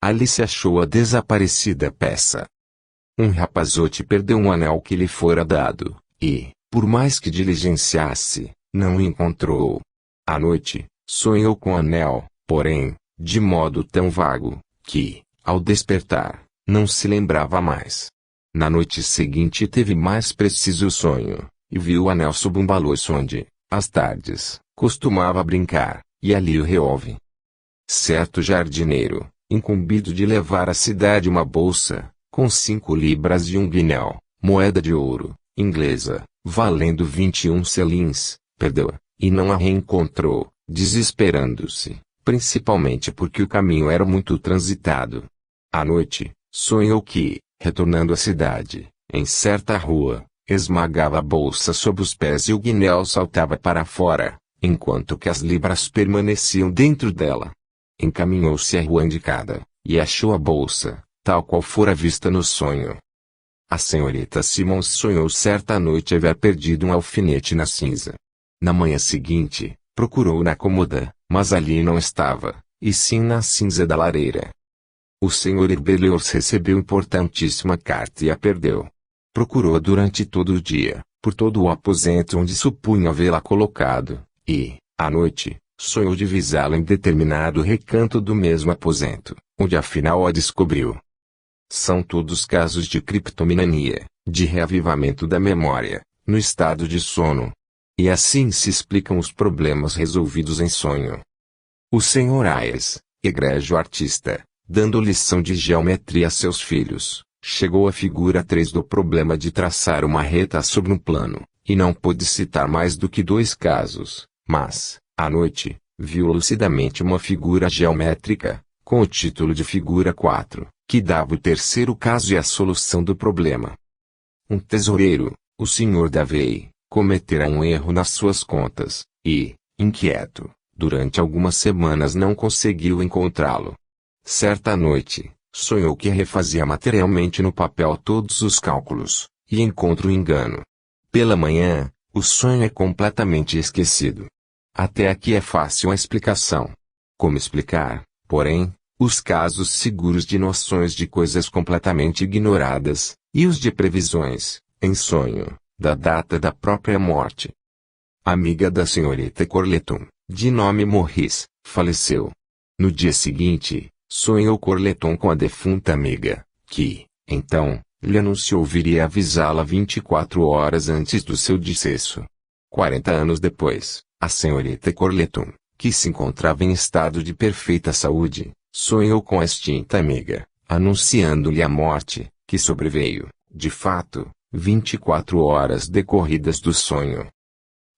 Ali se achou a desaparecida peça. Um rapazote perdeu um anel que lhe fora dado, e, por mais que diligenciasse, não o encontrou. À noite, sonhou com o anel, porém, de modo tão vago, que, ao despertar, não se lembrava mais. Na noite seguinte teve mais preciso sonho, e viu o anel sob um balouço onde, às tardes, costumava brincar, e ali o reouve. Certo jardineiro, incumbido de levar à cidade uma bolsa, com 5 libras e um guinéu, moeda de ouro, inglesa, valendo 21 selins, perdeu-a, e não a reencontrou, desesperando-se, principalmente porque o caminho era muito transitado. À noite, sonhou que, retornando à cidade, em certa rua, esmagava a bolsa sob os pés e o guinéu saltava para fora, enquanto que as libras permaneciam dentro dela. Encaminhou-se à rua indicada, e achou a bolsa, tal qual fora vista no sonho. A senhorita Simons sonhou certa noite haver perdido um alfinete na cinza. Na manhã seguinte, procurou na cômoda, mas ali não estava, e sim na cinza da lareira. O Sr. Berlioz recebeu importantíssima carta e a perdeu. Procurou durante todo o dia, por todo o aposento onde supunha havê-la colocado, e, à noite, sonhou divisá-la em determinado recanto do mesmo aposento, onde afinal a descobriu. São todos casos de criptomania, de reavivamento da memória, no estado de sono. E assim se explicam os problemas resolvidos em sonho. O Sr. Ayres, egrégio artista, dando lição de geometria a seus filhos, chegou à figura 3 do problema de traçar uma reta sobre um plano, e não pôde citar mais do que 2 casos, mas, à noite, viu lucidamente uma figura geométrica, com o título de figura 4, que dava o 3º caso e a solução do problema. Um tesoureiro, o Sr. Davey, cometera um erro nas suas contas, e, inquieto, durante algumas semanas não conseguiu encontrá-lo. Certa noite, sonhou que refazia materialmente no papel todos os cálculos, e encontra o engano. Pela manhã, o sonho é completamente esquecido. Até aqui é fácil a explicação. Como explicar, porém, os casos seguros de noções de coisas completamente ignoradas, e os de previsões, em sonho, da data da própria morte? Amiga da senhorita Corleton, de nome Morris, faleceu. No dia seguinte, sonhou Corleton com a defunta amiga, que, então, lhe anunciou viria avisá-la 24 horas antes do seu decesso. 40 anos depois, a senhorita Corleton, que se encontrava em estado de perfeita saúde, sonhou com a extinta amiga, anunciando-lhe a morte, que sobreveio, de fato, 24 horas decorridas do sonho.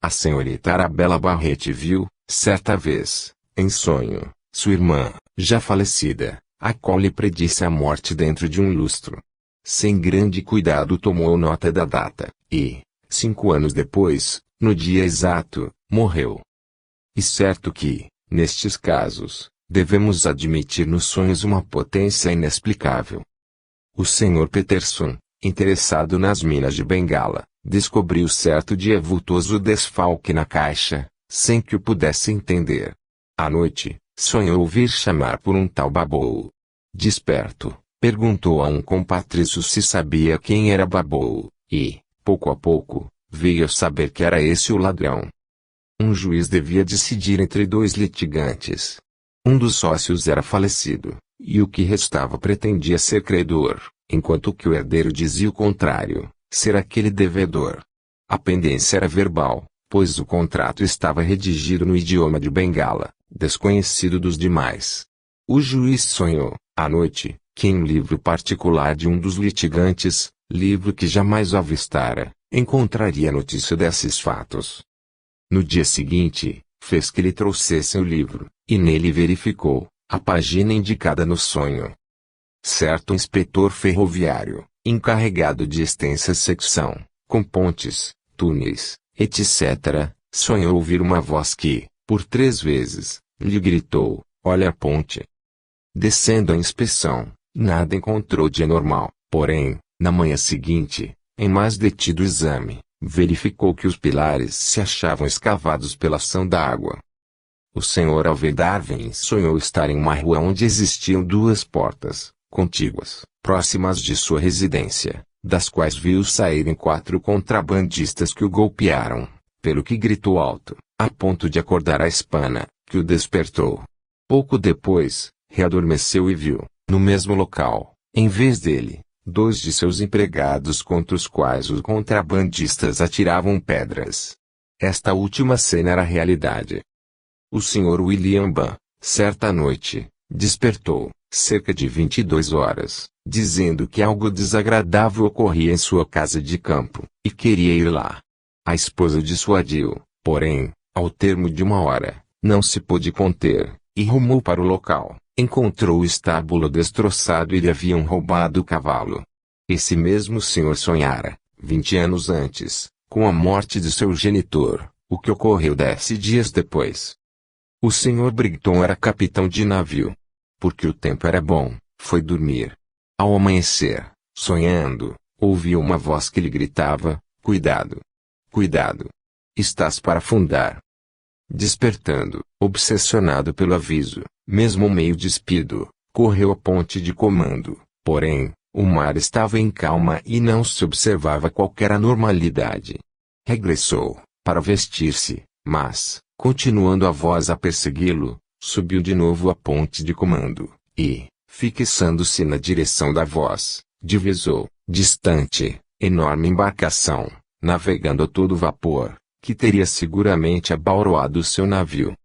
A senhorita Arabella Barrett viu, certa vez, em sonho, sua irmã, já falecida, a qual lhe predisse a morte dentro de um lustro. Sem grande cuidado tomou nota da data, e, 5 anos depois, no dia exato, morreu. E certo que, nestes casos, devemos admitir nos sonhos uma potência inexplicável. O Sr. Peterson, interessado nas minas de Bengala, descobriu certo dia vultoso desfalque na caixa, sem que o pudesse entender. À noite, sonhou ouvir chamar por um tal Babou. Desperto, perguntou a um compatrício se sabia quem era Babou, e, pouco a pouco, veio a saber que era esse o ladrão. Um juiz devia decidir entre 2 litigantes. Um dos sócios era falecido, e o que restava pretendia ser credor, enquanto que o herdeiro dizia o contrário, ser aquele devedor. A pendência era verbal, pois o contrato estava redigido no idioma de Bengala, desconhecido dos demais. O juiz sonhou, à noite, que em livro particular de um dos litigantes, livro que jamais avistara, encontraria notícia desses fatos. No dia seguinte, fez que lhe trouxessem o livro, e nele verificou a página indicada no sonho. Certo inspetor ferroviário, encarregado de extensa secção, com pontes, túneis, etc., sonhou ouvir uma voz que, por 3 vezes, lhe gritou: "Olha a ponte." Descendo a inspeção, nada encontrou de anormal, porém, na manhã seguinte, em mais detido exame, verificou que os pilares se achavam escavados pela ação da água. O Sr. Alvin Darwin sonhou estar em uma rua onde existiam duas portas, contíguas, próximas de sua residência, das quais viu saírem 4 contrabandistas que o golpearam, pelo que gritou alto, a ponto de acordar a hispana, que o despertou. Pouco depois, readormeceu e viu, no mesmo local, em vez dele, 2 de seus empregados contra os quais os contrabandistas atiravam pedras. Esta última cena era realidade. O Sr. William Bunn, certa noite, despertou, cerca de 22 horas, dizendo que algo desagradável ocorria em sua casa de campo, e queria ir lá. A esposa dissuadiu, porém, ao termo de 1 hora, não se pôde conter, e rumou para o local. Encontrou o estábulo destroçado e lhe haviam roubado o cavalo. Esse mesmo senhor sonhara, 20 anos antes, com a morte de seu genitor, o que ocorreu 10 dias depois. O Sr. Brigton era capitão de navio. Porque o tempo era bom, foi dormir. Ao amanhecer, sonhando, ouviu uma voz que lhe gritava: "Cuidado! Cuidado! Estás para afundar!" Despertando, obsessionado pelo aviso, mesmo meio despido, correu à ponte de comando, porém, o mar estava em calma e não se observava qualquer anormalidade. Regressou, para vestir-se, mas, continuando a voz a persegui-lo, subiu de novo a ponte de comando, e, fixando-se na direção da voz, divisou, distante, enorme embarcação, navegando a todo vapor, que teria seguramente abauroado seu navio.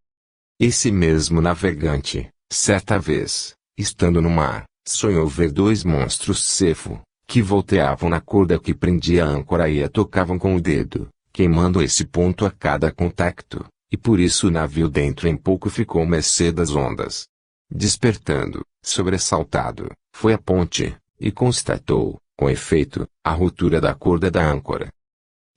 Esse mesmo navegante, certa vez, estando no mar, sonhou ver 2 monstros cefo, que volteavam na corda que prendia a âncora e a tocavam com o dedo, queimando esse ponto a cada contacto, e por isso o navio dentro em pouco ficou à mercê das ondas. Despertando, sobressaltado, foi à ponte, e constatou, com efeito, a ruptura da corda da âncora.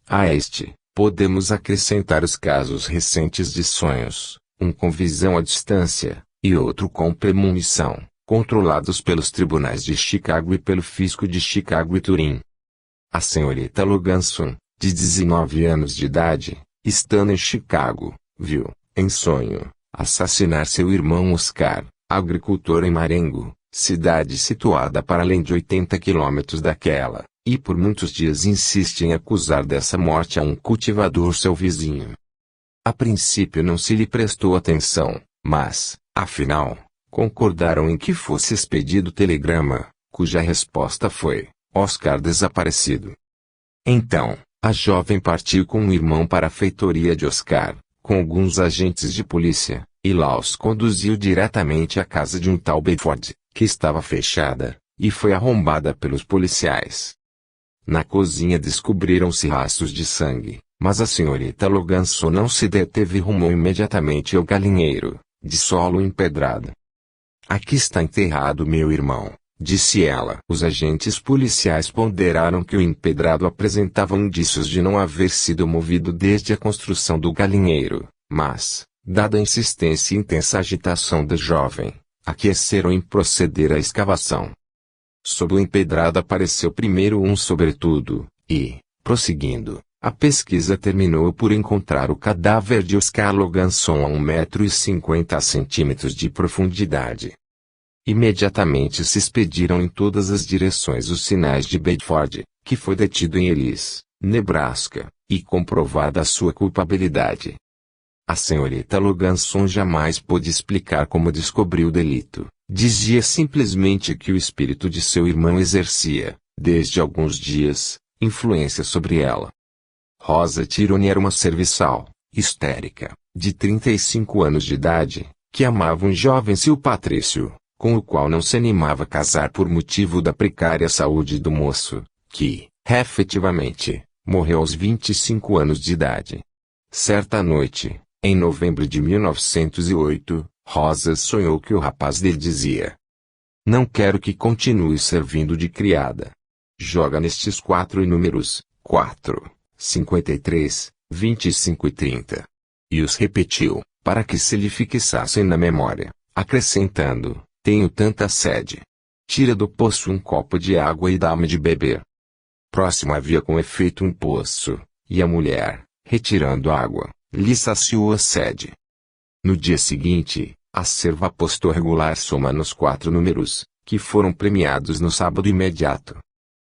A este, podemos acrescentar os casos recentes de sonhos, um com visão à distância, e outro com premonição, controlados pelos tribunais de Chicago e pelo fisco de Chicago e Turim. A senhorita Loganson, de 19 anos de idade, estando em Chicago, viu, em sonho, assassinar seu irmão Oscar, agricultor em Marengo, cidade situada para além de 80 quilômetros daquela, e por muitos dias insiste em acusar dessa morte a um cultivador seu vizinho. A princípio não se lhe prestou atenção, mas, afinal, concordaram em que fosse expedido telegrama, cuja resposta foi: Oscar desaparecido. Então, a jovem partiu com o irmão para a feitoria de Oscar, com alguns agentes de polícia, e lá os conduziu diretamente à casa de um tal Bedford, que estava fechada, e foi arrombada pelos policiais. Na cozinha descobriram-se rastros de sangue, mas a senhorita Loganson não se deteve e rumou imediatamente ao galinheiro, de solo empedrado. "Aqui está enterrado meu irmão", disse ela. Os agentes policiais ponderaram que o empedrado apresentava indícios de não haver sido movido desde a construção do galinheiro, mas, dada a insistência e intensa agitação da jovem, aqueceram em proceder à escavação. Sob o empedrado apareceu primeiro um sobretudo, e, prosseguindo, a pesquisa terminou por encontrar o cadáver de Oscar Loganson a 1,50 m de profundidade. Imediatamente se expediram em todas as direções os sinais de Bedford, que foi detido em Ellis, Nebraska, e comprovada a sua culpabilidade. A senhorita Loganson jamais pôde explicar como descobriu o delito. Dizia simplesmente que o espírito de seu irmão exercia, desde alguns dias, influência sobre ela. Rosa Tironi era uma serviçal, histérica, de 35 anos de idade, que amava um jovem Sil Patrício, com o qual não se animava a casar por motivo da precária saúde do moço, que, efetivamente, morreu aos 25 anos de idade. Certa noite, em novembro de 1908, Rosa sonhou que o rapaz lhe dizia: "Não quero que continue servindo de criada. Joga nestes 4 números, 4, 53, 25 e 30. E os repetiu, para que se lhe fixassem na memória, acrescentando: "Tenho tanta sede. Tira do poço um copo de água e dá-me de beber." Próximo havia com efeito um poço, e a mulher, retirando água, lhe saciou a sede. No dia seguinte, a serva apostou regular soma nos 4 números, que foram premiados no sábado imediato.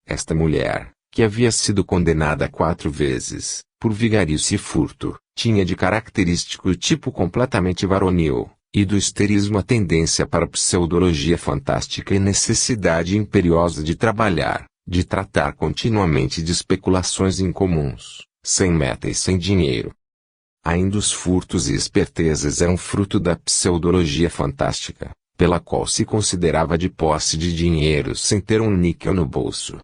Esta mulher, que havia sido condenada 4 vezes, por vigarice e furto, tinha de característico o tipo completamente varonil, e do histerismo a tendência para pseudologia fantástica e necessidade imperiosa de trabalhar, de tratar continuamente de especulações incomuns, sem meta e sem dinheiro. Ainda os furtos e espertezas eram fruto da pseudologia fantástica, pela qual se considerava de posse de dinheiro sem ter um níquel no bolso.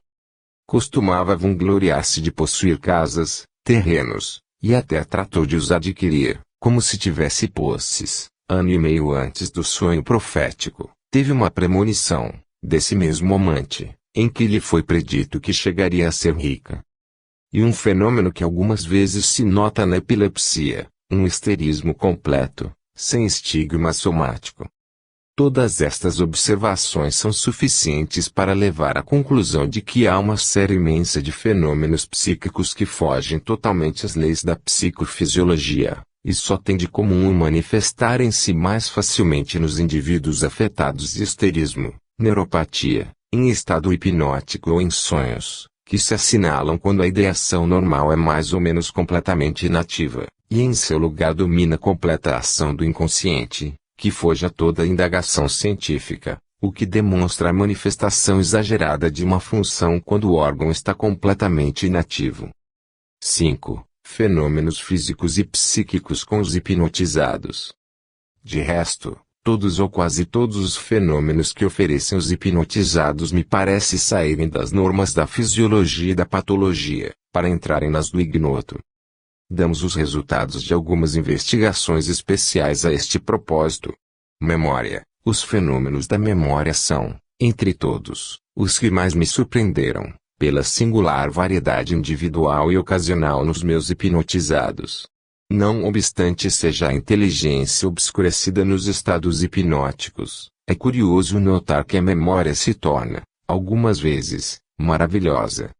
Costumava vangloriar-se de possuir casas, terrenos, e até tratou de os adquirir, como se tivesse posses. Ano e meio antes do sonho profético, teve uma premonição, desse mesmo amante, em que lhe foi predito que chegaria a ser rica. E um fenômeno que algumas vezes se nota na epilepsia, um histerismo completo, sem estigma somático. Todas estas observações são suficientes para levar à conclusão de que há uma série imensa de fenômenos psíquicos que fogem totalmente às leis da psicofisiologia, e só têm de comum manifestarem-se mais facilmente nos indivíduos afetados de histerismo, neuropatia, em estado hipnótico ou em sonhos, que se assinalam quando a ideação normal é mais ou menos completamente inativa, e em seu lugar domina a completa ação do inconsciente, que foge a toda indagação científica, o que demonstra a manifestação exagerada de uma função quando o órgão está completamente inativo. 5. Fenômenos físicos e psíquicos com os hipnotizados. De resto, todos ou quase todos os fenômenos que oferecem os hipnotizados me parece saírem das normas da fisiologia e da patologia, para entrarem nas do ignoto. Damos os resultados de algumas investigações especiais a este propósito. Memória. Os fenômenos da memória são, entre todos, os que mais me surpreenderam, pela singular variedade individual e ocasional nos meus hipnotizados. Não obstante seja a inteligência obscurecida nos estados hipnóticos, é curioso notar que a memória se torna, algumas vezes, maravilhosa.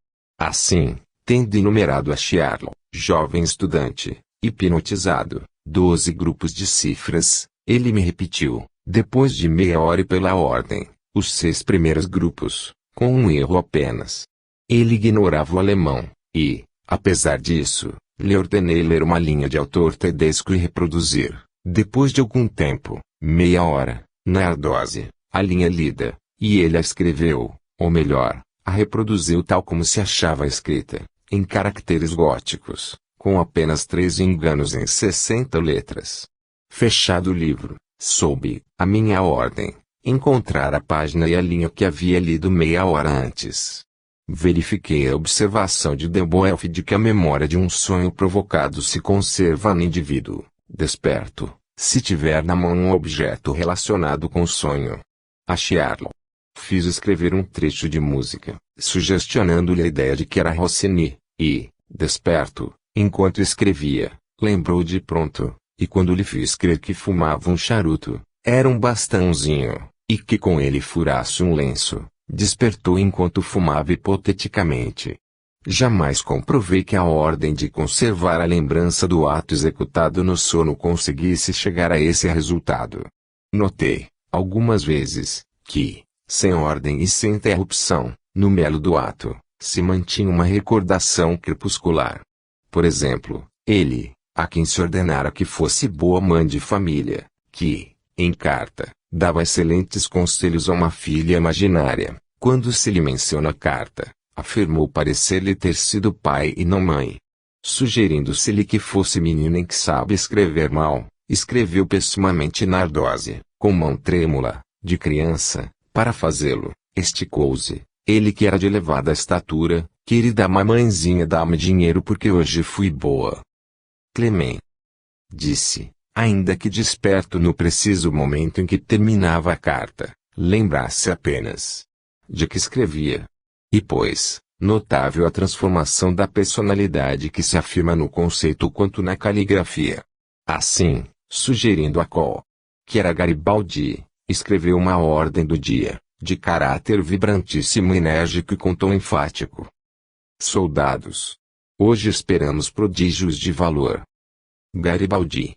Assim, tendo enumerado a Sherlock, jovem estudante, hipnotizado, 12 grupos de cifras, ele me repetiu, depois de meia hora e pela ordem, os 6 primeiros grupos, com um erro apenas. Ele ignorava o alemão, e, apesar disso, lhe ordenei ler uma linha de autor tedesco e reproduzir, depois de algum tempo, meia hora, na ardose, a linha lida, e ele a escreveu, ou melhor, a reproduziu tal como se achava escrita, em caracteres góticos, com apenas 3 enganos em 60 letras. Fechado o livro, soube, à minha ordem, encontrar a página e a linha que havia lido meia hora antes. Verifiquei a observação de de Boelf de que a memória de um sonho provocado se conserva no indivíduo, desperto, se tiver na mão um objeto relacionado com o sonho. A Sherlock. Fiz escrever um trecho de música, sugestionando-lhe a ideia de que era Rossini, e, desperto, enquanto escrevia, lembrou de pronto, e quando lhe fiz crer que fumava um charuto, era um bastãozinho, e que com ele furasse um lenço, despertou enquanto fumava hipoteticamente. Jamais comprovei que a ordem de conservar a lembrança do ato executado no sono conseguisse chegar a esse resultado. Notei, algumas vezes, que, sem ordem e sem interrupção, no melo do ato, se mantinha uma recordação crepuscular. Por exemplo, ele, a quem se ordenara que fosse boa mãe de família, que, em carta, dava excelentes conselhos a uma filha imaginária, quando se lhe menciona a carta, afirmou parecer-lhe ter sido pai e não mãe. Sugerindo-se-lhe que fosse menina em que sabe escrever mal, escreveu pessimamente na ardose, com mão trêmula, de criança, para fazê-lo, esticou-se, ele que era de elevada estatura, querida mamãezinha dá-me dinheiro porque hoje fui boa. Clement. Disse, ainda que desperto no preciso momento em que terminava a carta, lembrasse apenas de que escrevia. E pois, notável a transformação da personalidade que se afirma no conceito quanto na caligrafia. Assim, sugerindo a qual, que era Garibaldi, escreveu uma ordem do dia, de caráter vibrantíssimo e enérgico e com tom enfático. Soldados. Hoje esperamos prodígios de valor. Garibaldi.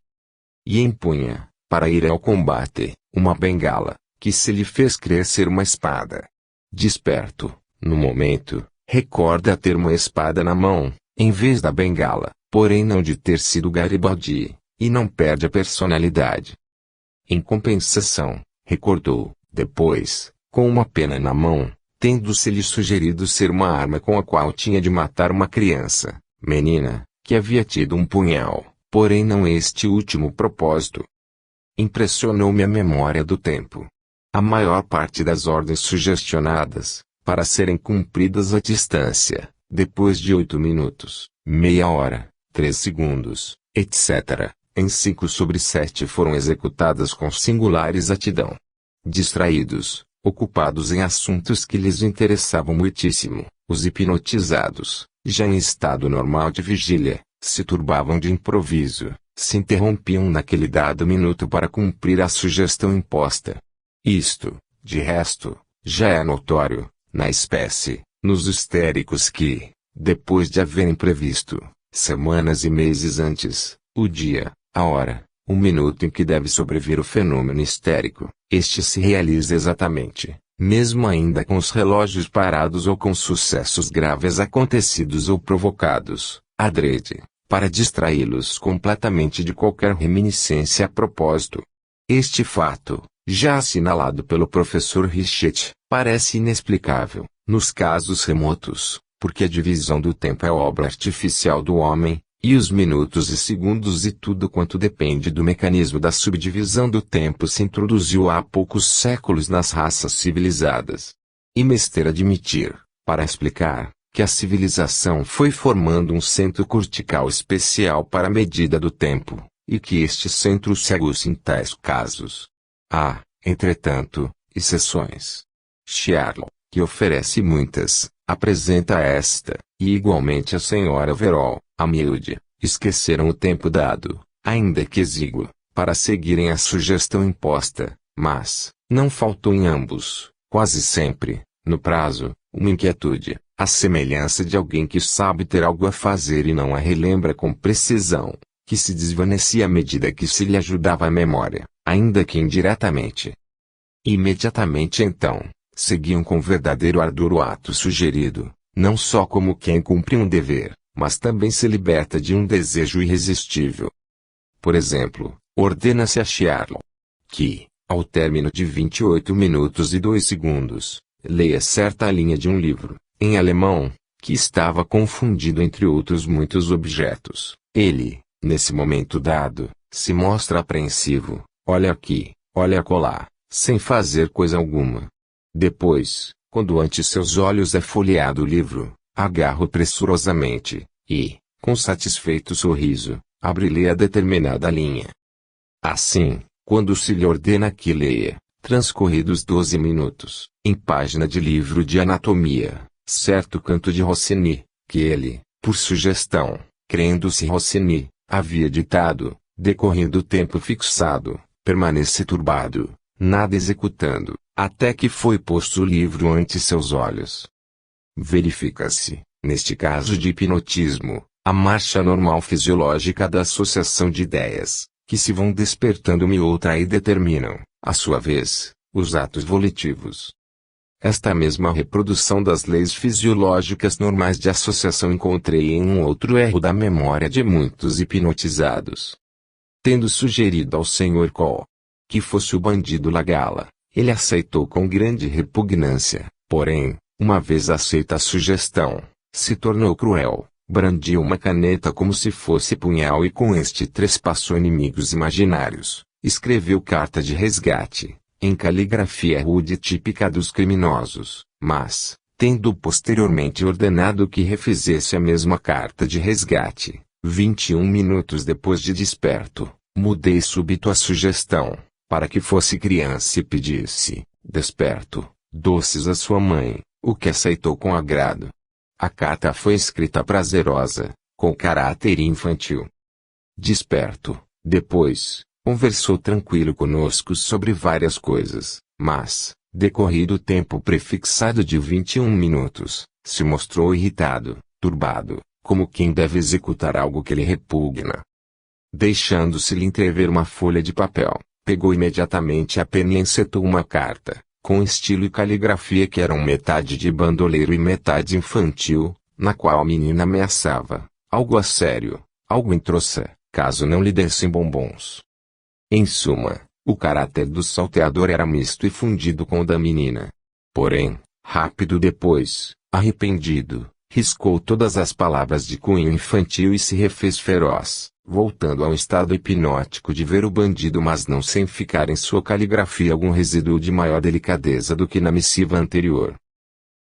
E empunha, para ir ao combate, uma bengala, que se lhe fez crer ser uma espada. Desperto, no momento, recorda ter uma espada na mão, em vez da bengala, porém não de ter sido Garibaldi, e não perde a personalidade. Em compensação, recordou, depois, com uma pena na mão, tendo-se-lhe sugerido ser uma arma com a qual tinha de matar uma criança, menina, que havia tido um punhal, porém não este último propósito. Impressionou-me a memória do tempo. A maior parte das ordens sugestionadas, para serem cumpridas à distância, depois de 8 minutos, meia hora, 3 segundos, etc., em 5/7 foram executadas com singular exatidão. Distraídos, ocupados em assuntos que lhes interessavam muitíssimo, os hipnotizados, já em estado normal de vigília, se turbavam de improviso, se interrompiam naquele dado minuto para cumprir a sugestão imposta. Isto, de resto, já é notório, na espécie, nos histéricos que, depois de haverem previsto, semanas e meses antes, o dia, a hora, o minuto em que deve sobrevir o fenômeno histérico, este se realiza exatamente, mesmo ainda com os relógios parados ou com sucessos graves acontecidos ou provocados, adrede, para distraí-los completamente de qualquer reminiscência a propósito. Este fato, já assinalado pelo professor Richet, parece inexplicável, nos casos remotos, porque a divisão do tempo é obra artificial do homem, e os minutos e segundos e tudo quanto depende do mecanismo da subdivisão do tempo se introduziu há poucos séculos nas raças civilizadas. E menester admitir, para explicar, que a civilização foi formando um centro cortical especial para a medida do tempo, e que este centro se aguça em tais casos. Há, entretanto, exceções. Sherlock, que oferece muitas, apresenta esta, e igualmente a senhora Verrall, a miúde, esqueceram o tempo dado, ainda que exíguo, para seguirem a sugestão imposta, mas, não faltou em ambos, quase sempre, no prazo, uma inquietude, a semelhança de alguém que sabe ter algo a fazer e não a relembra com precisão, que se desvanecia à medida que se lhe ajudava a memória, ainda que indiretamente. Imediatamente então, seguiam com verdadeiro ardor o ato sugerido, não só como quem cumpre um dever, mas também se liberta de um desejo irresistível. Por exemplo, ordena-se a Sherlock que, ao término de 28 minutos e 2 segundos, leia certa linha de um livro, em alemão, que estava confundido entre outros muitos objetos. Ele, nesse momento dado, se mostra apreensivo, olha aqui, olha acolá, sem fazer coisa alguma. Depois, quando ante seus olhos é folheado o livro, agarra-o pressurosamente, e, com satisfeito sorriso, abre-lhe a determinada linha. Assim, quando se lhe ordena que leia, transcorridos 12 minutos, em página de livro de anatomia, certo canto de Rossini, que ele, por sugestão, crendo-se Rossini, havia ditado, decorrendo o tempo fixado, permanece turbado, nada executando, até que foi posto o livro ante seus olhos. Verifica-se, neste caso de hipnotismo, a marcha normal fisiológica da associação de ideias, que se vão despertando uma e outra e determinam, à sua vez, os atos volitivos. Esta mesma reprodução das leis fisiológicas normais de associação encontrei em um outro erro da memória de muitos hipnotizados. Tendo sugerido ao Sr. Cole que fosse o bandido Lagala, ele aceitou com grande repugnância, porém, uma vez aceita a sugestão, se tornou cruel, brandiu uma caneta como se fosse punhal e com este trespassou inimigos imaginários, escreveu carta de resgate, em caligrafia rude típica dos criminosos, mas, tendo posteriormente ordenado que refizesse a mesma carta de resgate, 21 minutos depois de desperto, mudei súbito a sugestão, para que fosse criança e pedisse, desperto, doces à sua mãe, o que aceitou com agrado. A carta foi escrita prazerosa, com caráter infantil. Desperto, depois, conversou tranquilo conosco sobre várias coisas, mas, decorrido o tempo prefixado de 21 minutos, se mostrou irritado, turbado, como quem deve executar algo que lhe repugna. Deixando-se-lhe entrever uma folha de papel, Pegou imediatamente a pena e encetou uma carta, com estilo e caligrafia que eram metade de bandoleiro e metade infantil, na qual a menina ameaçava, algo a sério, algo em troça, caso não lhe dessem bombons. Em suma, o caráter do salteador era misto e fundido com o da menina. Porém, rápido depois, arrependido, riscou todas as palavras de cunho infantil e se refez feroz, voltando a um estado hipnótico de ver o bandido, mas não sem ficar em sua caligrafia algum resíduo de maior delicadeza do que na missiva anterior.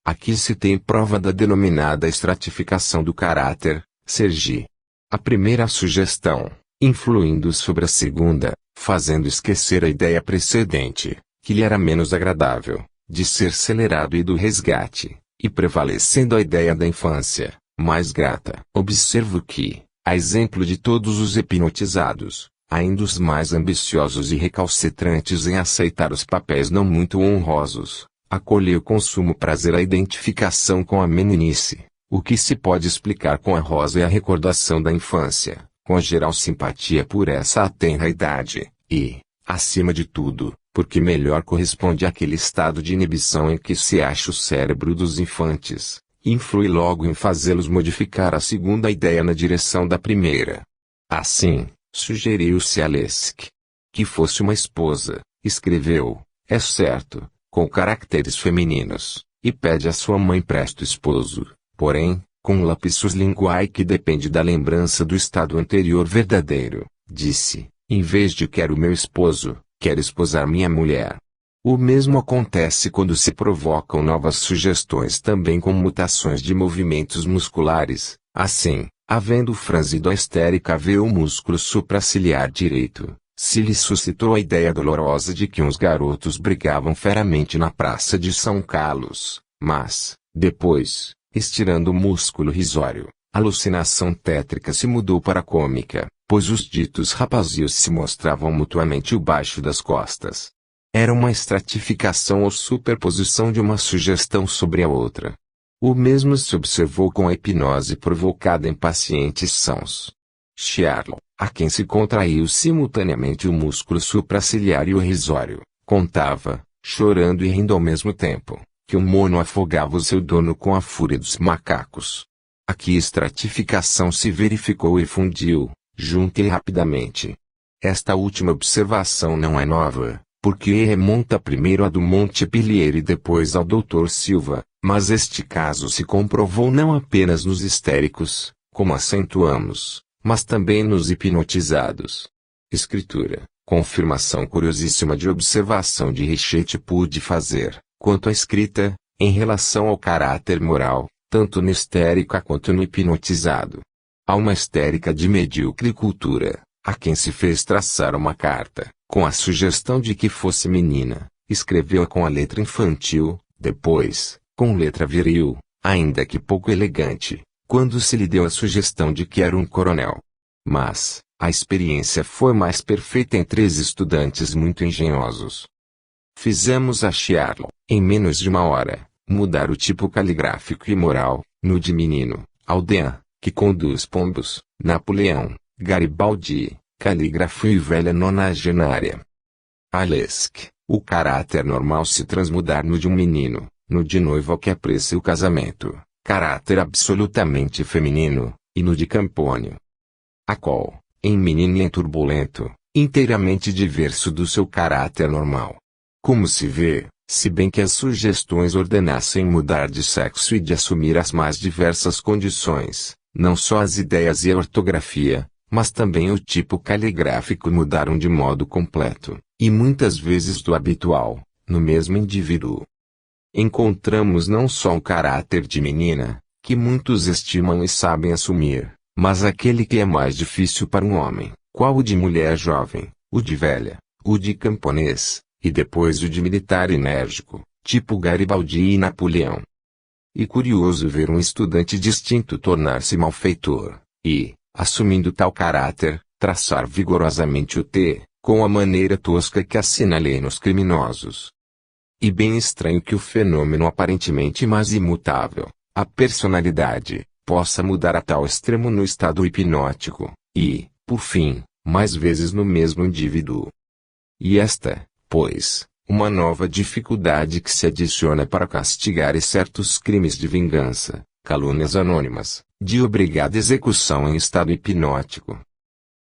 Aqui se tem prova da denominada estratificação do caráter, Sergi. A primeira sugestão, influindo sobre a segunda, fazendo esquecer a ideia precedente, que lhe era menos agradável, de ser celerado e do resgate, e prevalecendo a ideia da infância, mais grata. Observo que, a exemplo de todos os hipnotizados, ainda os mais ambiciosos e recalcitrantes em aceitar os papéis não muito honrosos, acolheu com sumo prazer a identificação com a meninice, o que se pode explicar com a rosa e a recordação da infância, com a geral simpatia por essa tenra idade, e, acima de tudo, porque melhor corresponde àquele estado de inibição em que se acha o cérebro dos infantes, influi logo em fazê-los modificar a segunda ideia na direção da primeira. Assim, sugeriu-se a Lesk que fosse uma esposa, escreveu, é certo, com caracteres femininos, e pede à sua mãe presto esposo, porém, com lapsus linguae que depende da lembrança do estado anterior verdadeiro, disse, em vez de quero meu esposo, quero esposar minha mulher. O mesmo acontece quando se provocam novas sugestões também com mutações de movimentos musculares, assim, havendo franzido a histérica veia o músculo supraciliar direito, se lhe suscitou a ideia dolorosa de que uns garotos brigavam feramente na praça de São Carlos, mas, depois, estirando o músculo risório, a alucinação tétrica se mudou para cômica, pois os ditos rapazios se mostravam mutuamente o baixo das costas. Era uma estratificação ou superposição de uma sugestão sobre a outra. O mesmo se observou com a hipnose provocada em pacientes sãos. Sherlock, a quem se contraiu simultaneamente o músculo supraciliar e o risório, contava, chorando e rindo ao mesmo tempo, que o mono afogava o seu dono com a fúria dos macacos. Aqui estratificação se verificou e fundiu, junta e rapidamente. Esta última observação não é nova, porque remonta primeiro a do Montpellier e depois ao Dr. Silva, mas este caso se comprovou não apenas nos histéricos, como acentuamos, mas também nos hipnotizados. Escritura, confirmação curiosíssima de observação de Richet pude fazer, quanto à escrita, em relação ao caráter moral, tanto no histérica quanto no hipnotizado. Há uma histérica de medíocre cultura, a quem se fez traçar uma carta, com a sugestão de que fosse menina, escreveu-a com a letra infantil, depois, com letra viril, ainda que pouco elegante, quando se lhe deu a sugestão de que era um coronel. Mas, a experiência foi mais perfeita em 3 estudantes muito engenhosos. Fizemos a Sherlock, em menos de uma hora, mudar o tipo caligráfico e moral, no de menino, Aldean, que conduz pombos, Napoleão, Garibaldi, calígrafo e velha nonagenária. A Lesk, o caráter normal se transmudar no de um menino, no de noivo ao que aprecia o casamento, caráter absolutamente feminino, e no de Campônio. A qual, em menino e em turbulento, inteiramente diverso do seu caráter normal. Como se vê, se bem que as sugestões ordenassem mudar de sexo e de assumir as mais diversas condições, não só as ideias e a ortografia, mas também o tipo caligráfico mudaram de modo completo, e muitas vezes do habitual, no mesmo indivíduo. Encontramos não só o caráter de menina, que muitos estimam e sabem assumir, mas aquele que é mais difícil para um homem, qual o de mulher jovem, o de velha, o de camponês, e depois o de militar enérgico, tipo Garibaldi e Napoleão. E curioso ver um estudante distinto tornar-se malfeitor, e, assumindo tal caráter, traçar vigorosamente o T, com a maneira tosca que assinalei nos criminosos. E bem estranho que o fenômeno aparentemente mais imutável, a personalidade, possa mudar a tal extremo no estado hipnótico, e, por fim, mais vezes no mesmo indivíduo. E esta, pois, uma nova dificuldade que se adiciona para castigar certos crimes de vingança, calúnias anônimas, de obrigada execução em estado hipnótico.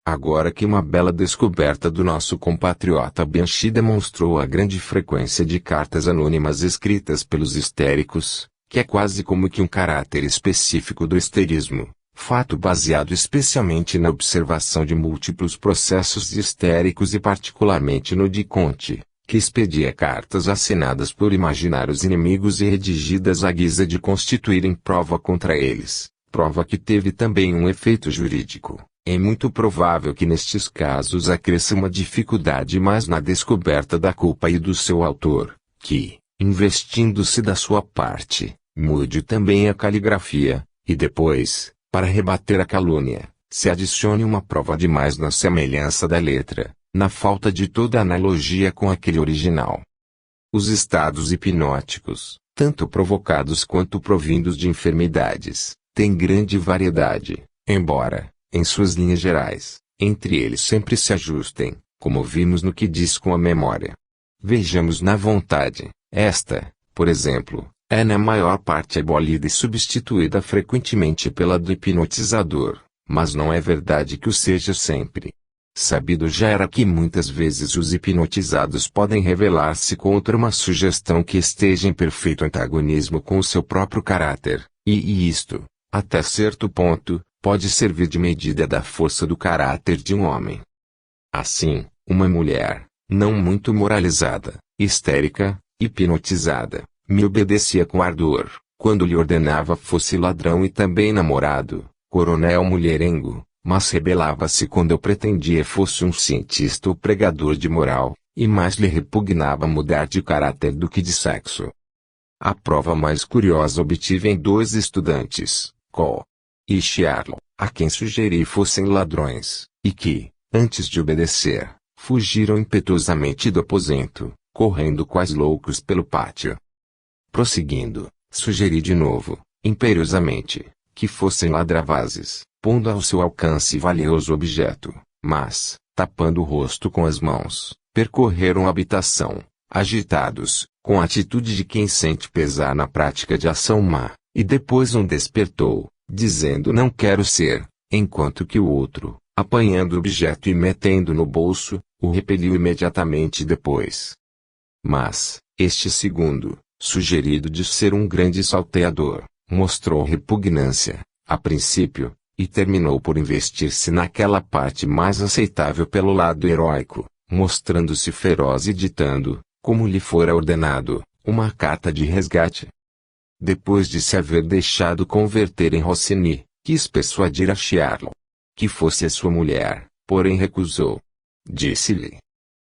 Agora que uma bela descoberta do nosso compatriota Bianchi demonstrou a grande frequência de cartas anônimas escritas pelos histéricos, que é quase como que um caráter específico do histerismo, fato baseado especialmente na observação de múltiplos processos histéricos e particularmente no de Conte, que expedia cartas assinadas por imaginários inimigos e redigidas à guisa de constituírem prova contra eles, prova que teve também um efeito jurídico. É muito provável que nestes casos acresça uma dificuldade mais na descoberta da culpa e do seu autor, que, investindo-se da sua parte, mude também a caligrafia, e depois, para rebater a calúnia, se adicione uma prova de mais na semelhança da letra, na falta de toda analogia com aquele original. Os estados hipnóticos, tanto provocados quanto provindos de enfermidades, têm grande variedade, embora, em suas linhas gerais, entre eles sempre se ajustem, como vimos no que diz com a memória. Vejamos na vontade, esta, por exemplo, é na maior parte abolida e substituída frequentemente pela do hipnotizador, mas não é verdade que o seja sempre. Sabido já era que muitas vezes os hipnotizados podem revelar-se contra uma sugestão que esteja em perfeito antagonismo com o seu próprio caráter, e isto, até certo ponto, pode servir de medida da força do caráter de um homem. Assim, uma mulher, não muito moralizada, histérica, hipnotizada, me obedecia com ardor, quando lhe ordenava fosse ladrão e também namorado, coronel mulherengo, mas rebelava-se quando eu pretendia fosse um cientista ou pregador de moral, e mais lhe repugnava mudar de caráter do que de sexo. A prova mais curiosa obtive em dois estudantes, Cole e Charlotte, a quem sugeri fossem ladrões, e que, antes de obedecer, fugiram impetuosamente do aposento, correndo quais loucos pelo pátio. Prosseguindo, sugeri de novo, imperiosamente, que fossem ladravazes, pondo ao seu alcance valioso objeto, mas, tapando o rosto com as mãos, percorreram a habitação, agitados, com a atitude de quem sente pesar na prática de ação má, e depois um despertou, dizendo não quero ser, enquanto que o outro, apanhando o objeto e metendo no bolso, o repeliu imediatamente depois. Mas, este segundo, sugerido de ser um grande salteador, mostrou repugnância, a princípio, e terminou por investir-se naquela parte mais aceitável pelo lado heróico, mostrando-se feroz e ditando, como lhe fora ordenado, uma carta de resgate. Depois de se haver deixado converter em Rossini, quis persuadir a Charlotte que fosse a sua mulher, porém recusou. Disse-lhe: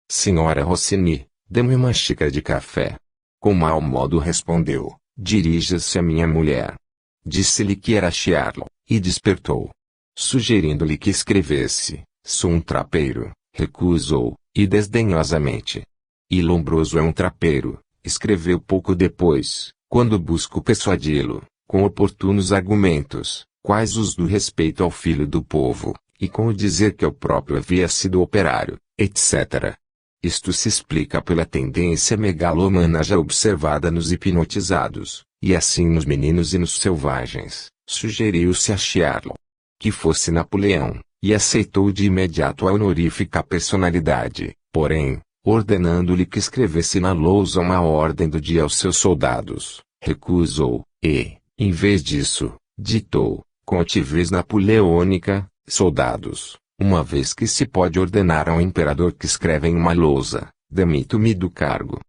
Senhora Rossini, dê-me uma xícara de café. Com mau modo respondeu: dirija-se à minha mulher. Disse-lhe que era Charlotte, e despertou. Sugerindo-lhe que escrevesse, sou um trapeiro, recusou, e desdenhosamente. E Lombroso é um trapeiro, escreveu pouco depois, quando busco persuadi-lo, com oportunos argumentos, quais os do respeito ao filho do povo, e com o dizer que eu próprio havia sido operário, etc. Isto se explica pela tendência megalomana já observada nos hipnotizados, e assim nos meninos e nos selvagens. Sugeriu-se a Charlotte que fosse Napoleão, e aceitou de imediato a honorífica personalidade, porém, ordenando-lhe que escrevesse na lousa uma ordem do dia aos seus soldados, recusou, e, em vez disso, ditou, com altivez napoleônica, soldados, uma vez que se pode ordenar ao imperador que escreva em uma lousa, demito-me do cargo.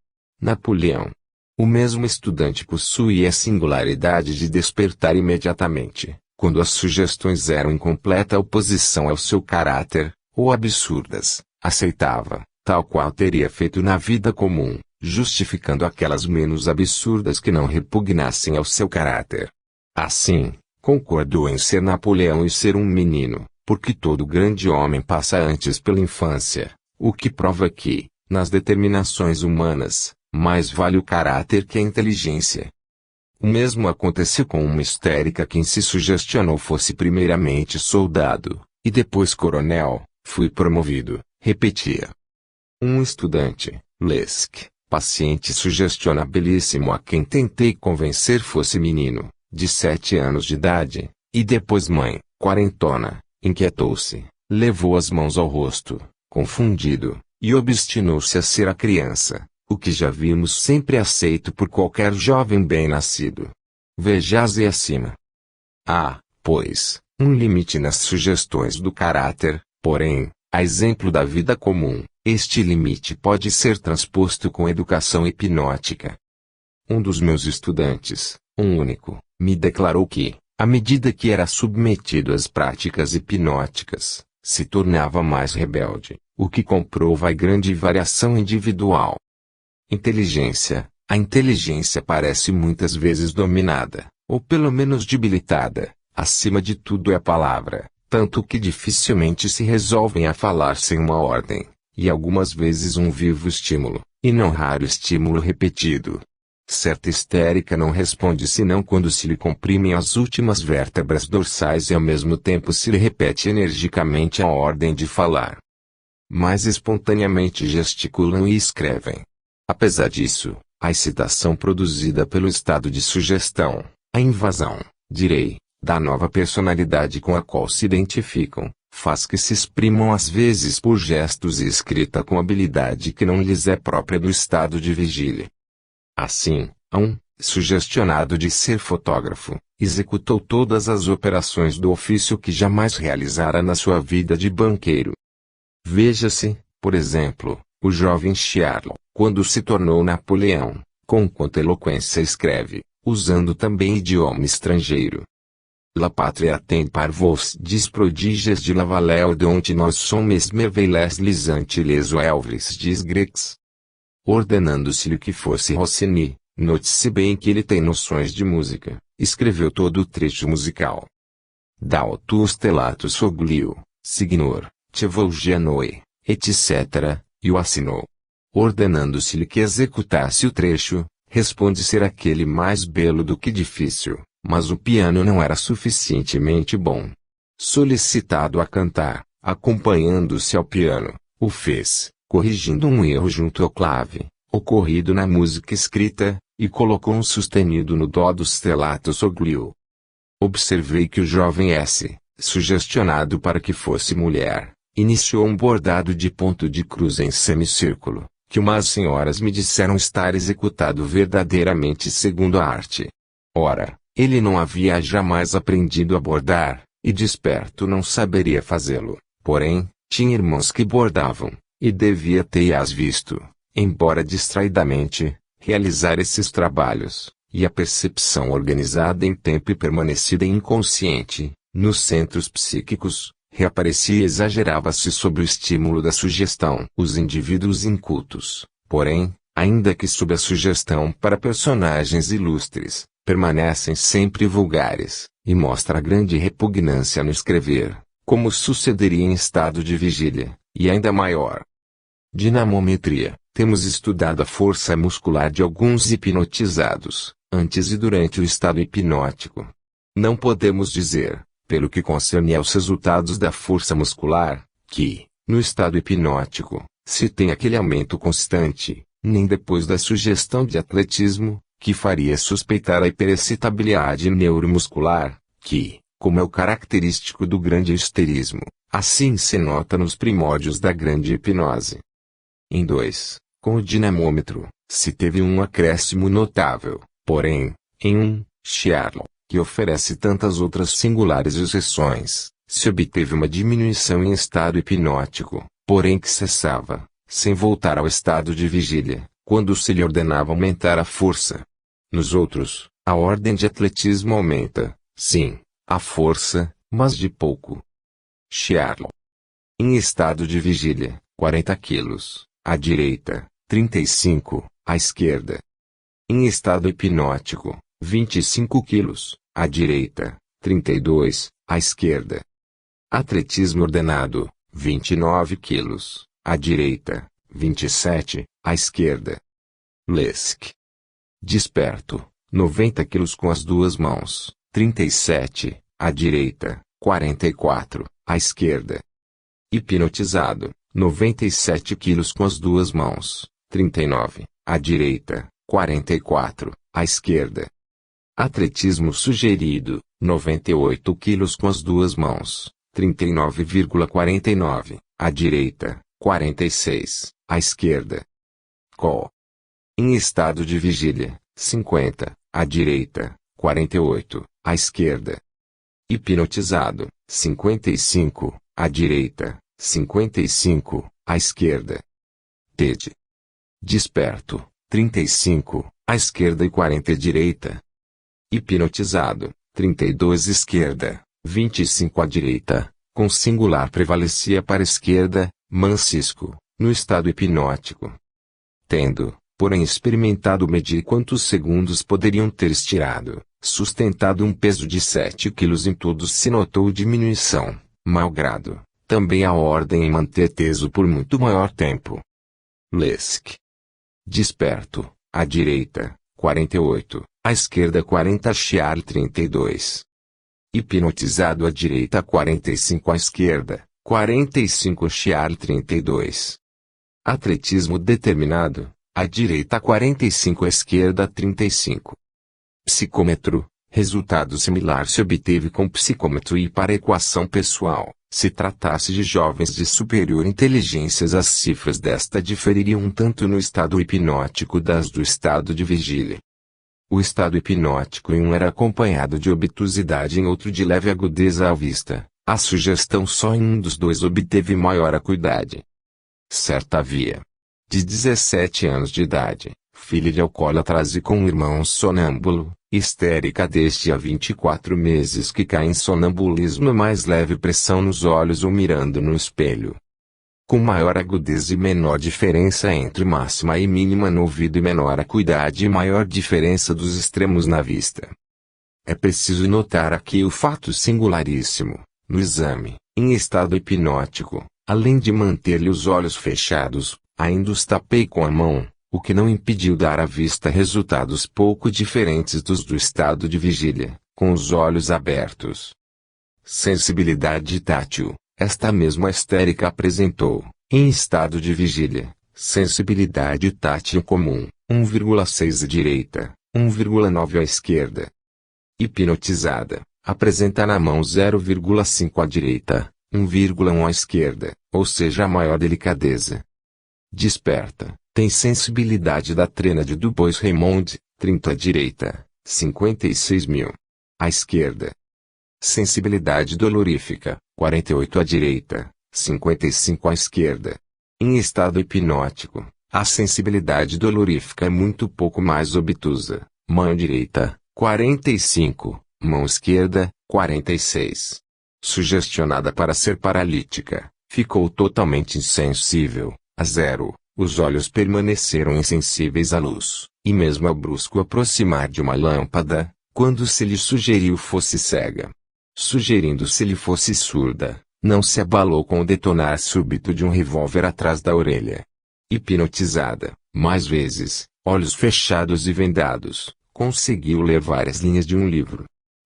Napoleão. O mesmo estudante possuía a singularidade de despertar imediatamente, quando as sugestões eram em completa oposição ao seu caráter, ou absurdas, aceitava, tal qual teria feito na vida comum, justificando aquelas menos absurdas que não repugnassem ao seu caráter. Assim, concordou em ser Napoleão e ser um menino, porque todo grande homem passa antes pela infância, o que prova que, nas determinações humanas, mais vale o caráter que a inteligência. O mesmo aconteceu com uma histérica quem se sugestionou fosse primeiramente soldado, e depois coronel, fui promovido, repetia. Um estudante, Lesk, paciente sugestionabilíssimo a quem tentei convencer fosse menino, de 7 anos de idade, e depois mãe, quarentona, inquietou-se, levou as mãos ao rosto, confundido, e obstinou-se a ser a criança, o que já vimos sempre aceito por qualquer jovem bem-nascido. Veja-se acima. Há, pois, um limite nas sugestões do caráter, porém, a exemplo da vida comum, este limite pode ser transposto com educação hipnótica. Um dos meus estudantes, um único, me declarou que, à medida que era submetido às práticas hipnóticas, se tornava mais rebelde, o que comprova a grande variação individual. Inteligência. A inteligência parece muitas vezes dominada, ou pelo menos debilitada, acima de tudo é a palavra, tanto que dificilmente se resolvem a falar sem uma ordem, e algumas vezes um vivo estímulo, e não raro estímulo repetido. Certa histérica não responde senão quando se lhe comprimem as últimas vértebras dorsais e ao mesmo tempo se lhe repete energicamente a ordem de falar. Mais espontaneamente gesticulam e escrevem. Apesar disso, a excitação produzida pelo estado de sugestão, a invasão, direi, da nova personalidade com a qual se identificam, faz que se exprimam às vezes por gestos e escrita com habilidade que não lhes é própria do estado de vigília. Assim, um, sugestionado de ser fotógrafo, executou todas as operações do ofício que jamais realizara na sua vida de banqueiro. Veja-se, por exemplo, o jovem Sherlock, quando se tornou Napoleão, com quanta eloquência escreve, usando também idioma estrangeiro. La patria tem par vos dis prodiges de la valeur dont nós sommes merveilles les antilles Elvis diz Grex. Ordenando-se-lhe que fosse Rossini, note-se bem que ele tem noções de música, escreveu todo o trecho musical. Dao tu stellatus oglio, signor, te volgianoe, etc., e o assinou. Ordenando-se-lhe que executasse o trecho, responde ser aquele mais belo do que difícil, mas o piano não era suficientemente bom. Solicitado a cantar, acompanhando-se ao piano, o fez, corrigindo um erro junto ao clave, ocorrido na música escrita, e colocou um sustenido no dó do stellatus oglio. Observei que o jovem S, sugestionado para que fosse mulher, iniciou um bordado de ponto de cruz em semicírculo, que umas senhoras me disseram estar executado verdadeiramente segundo a arte. Ora, ele não havia jamais aprendido a bordar, e desperto não saberia fazê-lo, porém, tinha irmãos que bordavam, e devia ter-as visto, embora distraidamente, realizar esses trabalhos, e a percepção organizada em tempo e permanecida inconsciente, nos centros psíquicos, reaparecia e exagerava-se sob o estímulo da sugestão. Os indivíduos incultos, porém, ainda que sob a sugestão para personagens ilustres, permanecem sempre vulgares, e mostra grande repugnância no escrever, como sucederia em estado de vigília, e ainda maior. Dinamometria. Temos estudado a força muscular de alguns hipnotizados, antes e durante o estado hipnótico. Não podemos dizer, pelo que concerne aos resultados da força muscular, que, no estado hipnótico, se tem aquele aumento constante, nem depois da sugestão de atletismo, que faria suspeitar a hiperexcitabilidade neuromuscular, que, como é o característico do grande histerismo, assim se nota nos primórdios da grande hipnose. Em 2, com o dinamômetro, se teve um acréscimo notável, porém, em 1, Sherlock, que oferece tantas outras singulares exceções, se obteve uma diminuição em estado hipnótico, porém que cessava, sem voltar ao estado de vigília, quando se lhe ordenava aumentar a força. Nos outros, a ordem de atletismo aumenta, sim, a força, mas de pouco. Sherlock. Em estado de vigília, 40 quilos, à direita, 35, à esquerda. Em estado hipnótico, 25 quilos, à direita, 32, à esquerda. Atletismo ordenado, 29 quilos, à direita, 27, à esquerda. Lesk. Desperto, 90 quilos com as duas mãos, 37, à direita, 44, à esquerda. Hipnotizado, 97 quilos com as duas mãos, 39, à direita, 44, à esquerda. Atletismo sugerido, 98 quilos com as duas mãos, 39,49, à direita, 46, à esquerda. Call. Em estado de vigília, 50, à direita, 48, à esquerda. Hipnotizado, 55, à direita, 55, à esquerda. TED. Desperto, 35, à esquerda e 40 à direita. Hipnotizado, 32 esquerda, 25 à direita, com singular prevalecia para a esquerda, Mancisco, no estado hipnótico. Tendo, porém experimentado medir quantos segundos poderiam ter estirado, sustentado um peso de 7 quilos em todos se notou diminuição, malgrado, também a ordem em manter teso por muito maior tempo. Lesk. Desperto, à direita, 48, à esquerda 40 Chiar 32. Hipnotizado à direita 45 à esquerda, 45 Chiar 32. Atletismo determinado, à direita 45 à esquerda 35. Psicômetro, resultado similar se obteve com psicômetro e para equação pessoal. Se tratasse de jovens de superior inteligência, as cifras desta difeririam um tanto no estado hipnótico das do estado de vigília. O estado hipnótico em um era acompanhado de obtusidade, em outro de leve agudeza à vista. A sugestão só em um dos dois obteve maior acuidade. Certa havia, de 17 anos de idade, filha de alcoólatras e com um irmão sonâmbulo, histérica desde há 24 meses que cai em sonambulismo e mais leve pressão nos olhos ou mirando no espelho. Com maior agudeza e menor diferença entre máxima e mínima no ouvido e menor acuidade e maior diferença dos extremos na vista. É preciso notar aqui o fato singularíssimo, no exame, em estado hipnótico, além de manter-lhe os olhos fechados, ainda os tapei com a mão, o que não impediu dar à vista resultados pouco diferentes dos do estado de vigília, com os olhos abertos. Sensibilidade tátil. Esta mesma histérica apresentou, em estado de vigília, sensibilidade tátil comum, 1,6 à direita, 1,9 à esquerda. Hipnotizada, apresenta na mão 0,5 à direita, 1,1 à esquerda, ou seja, a maior delicadeza. Desperta, tem sensibilidade da trena de Dubois-Raymond, 30 à direita, 56.000 à esquerda. Sensibilidade dolorífica, 48 à direita, 55 à esquerda. Em estado hipnótico, a sensibilidade dolorífica é muito pouco mais obtusa, mão direita, 45, mão esquerda, 46. Sugestionada para ser paralítica, ficou totalmente insensível, a zero, os olhos permaneceram insensíveis à luz, e mesmo ao brusco aproximar de uma lâmpada, quando se lhe sugeriu fosse cega. Sugerindo se lhe fosse surda, não se abalou com o detonar súbito de um revólver atrás da orelha. Hipnotizada, mais vezes, olhos fechados e vendados, conseguiu ler várias linhas de um livro.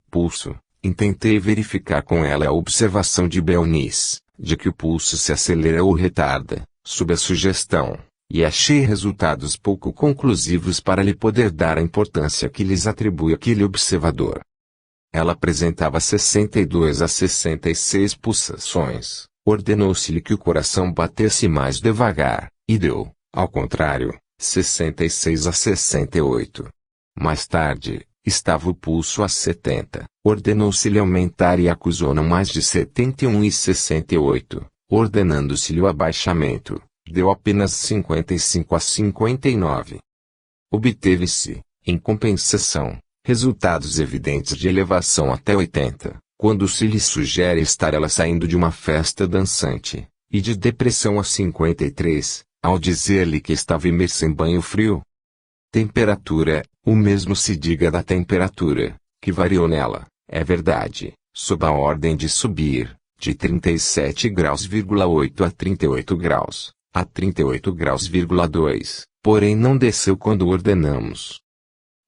Pulso, intentei verificar com ela a observação de Belnis, de que o pulso se acelera ou retarda, sob a sugestão, e achei resultados pouco conclusivos para lhe poder dar a importância que lhes atribui aquele observador. Ela apresentava 62 a 66 pulsações, ordenou-se-lhe que o coração batesse mais devagar, e deu, ao contrário, 66 a 68. Mais tarde, estava o pulso a 70, ordenou-se-lhe aumentar e acusou não mais de 71 e 68, ordenando-se-lhe o abaixamento, deu apenas 55 a 59. Obteve-se, em compensação, resultados evidentes de elevação até 80, quando se lhe sugere estar ela saindo de uma festa dançante, e de depressão a 53, ao dizer-lhe que estava imersa em banho frio. Temperatura, o mesmo se diga da temperatura, que variou nela, é verdade, sob a ordem de subir, de 37 graus,8 a 38 graus, a 38 graus,2, porém não desceu quando ordenamos.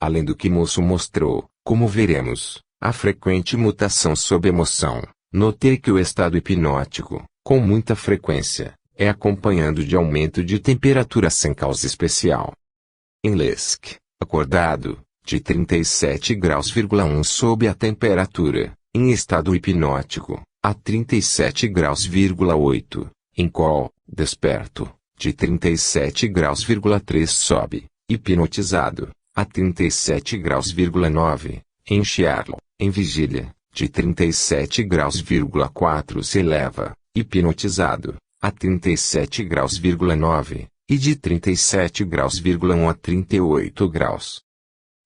Além do que moço mostrou, como veremos, a frequente mutação sob emoção, notei que o estado hipnótico, com muita frequência, é acompanhado de aumento de temperatura sem causa especial. Em Lesk, acordado, de 37 graus,1 sob a temperatura, em estado hipnótico, a 37 graus,8, em Call, desperto, de 37 graus,3 sobe, hipnotizado, a 37 graus,9, em Sherlock, em vigília, de 37 graus,4 se eleva, hipnotizado, a 37 graus,9, e de 37 graus,1 a 38 graus.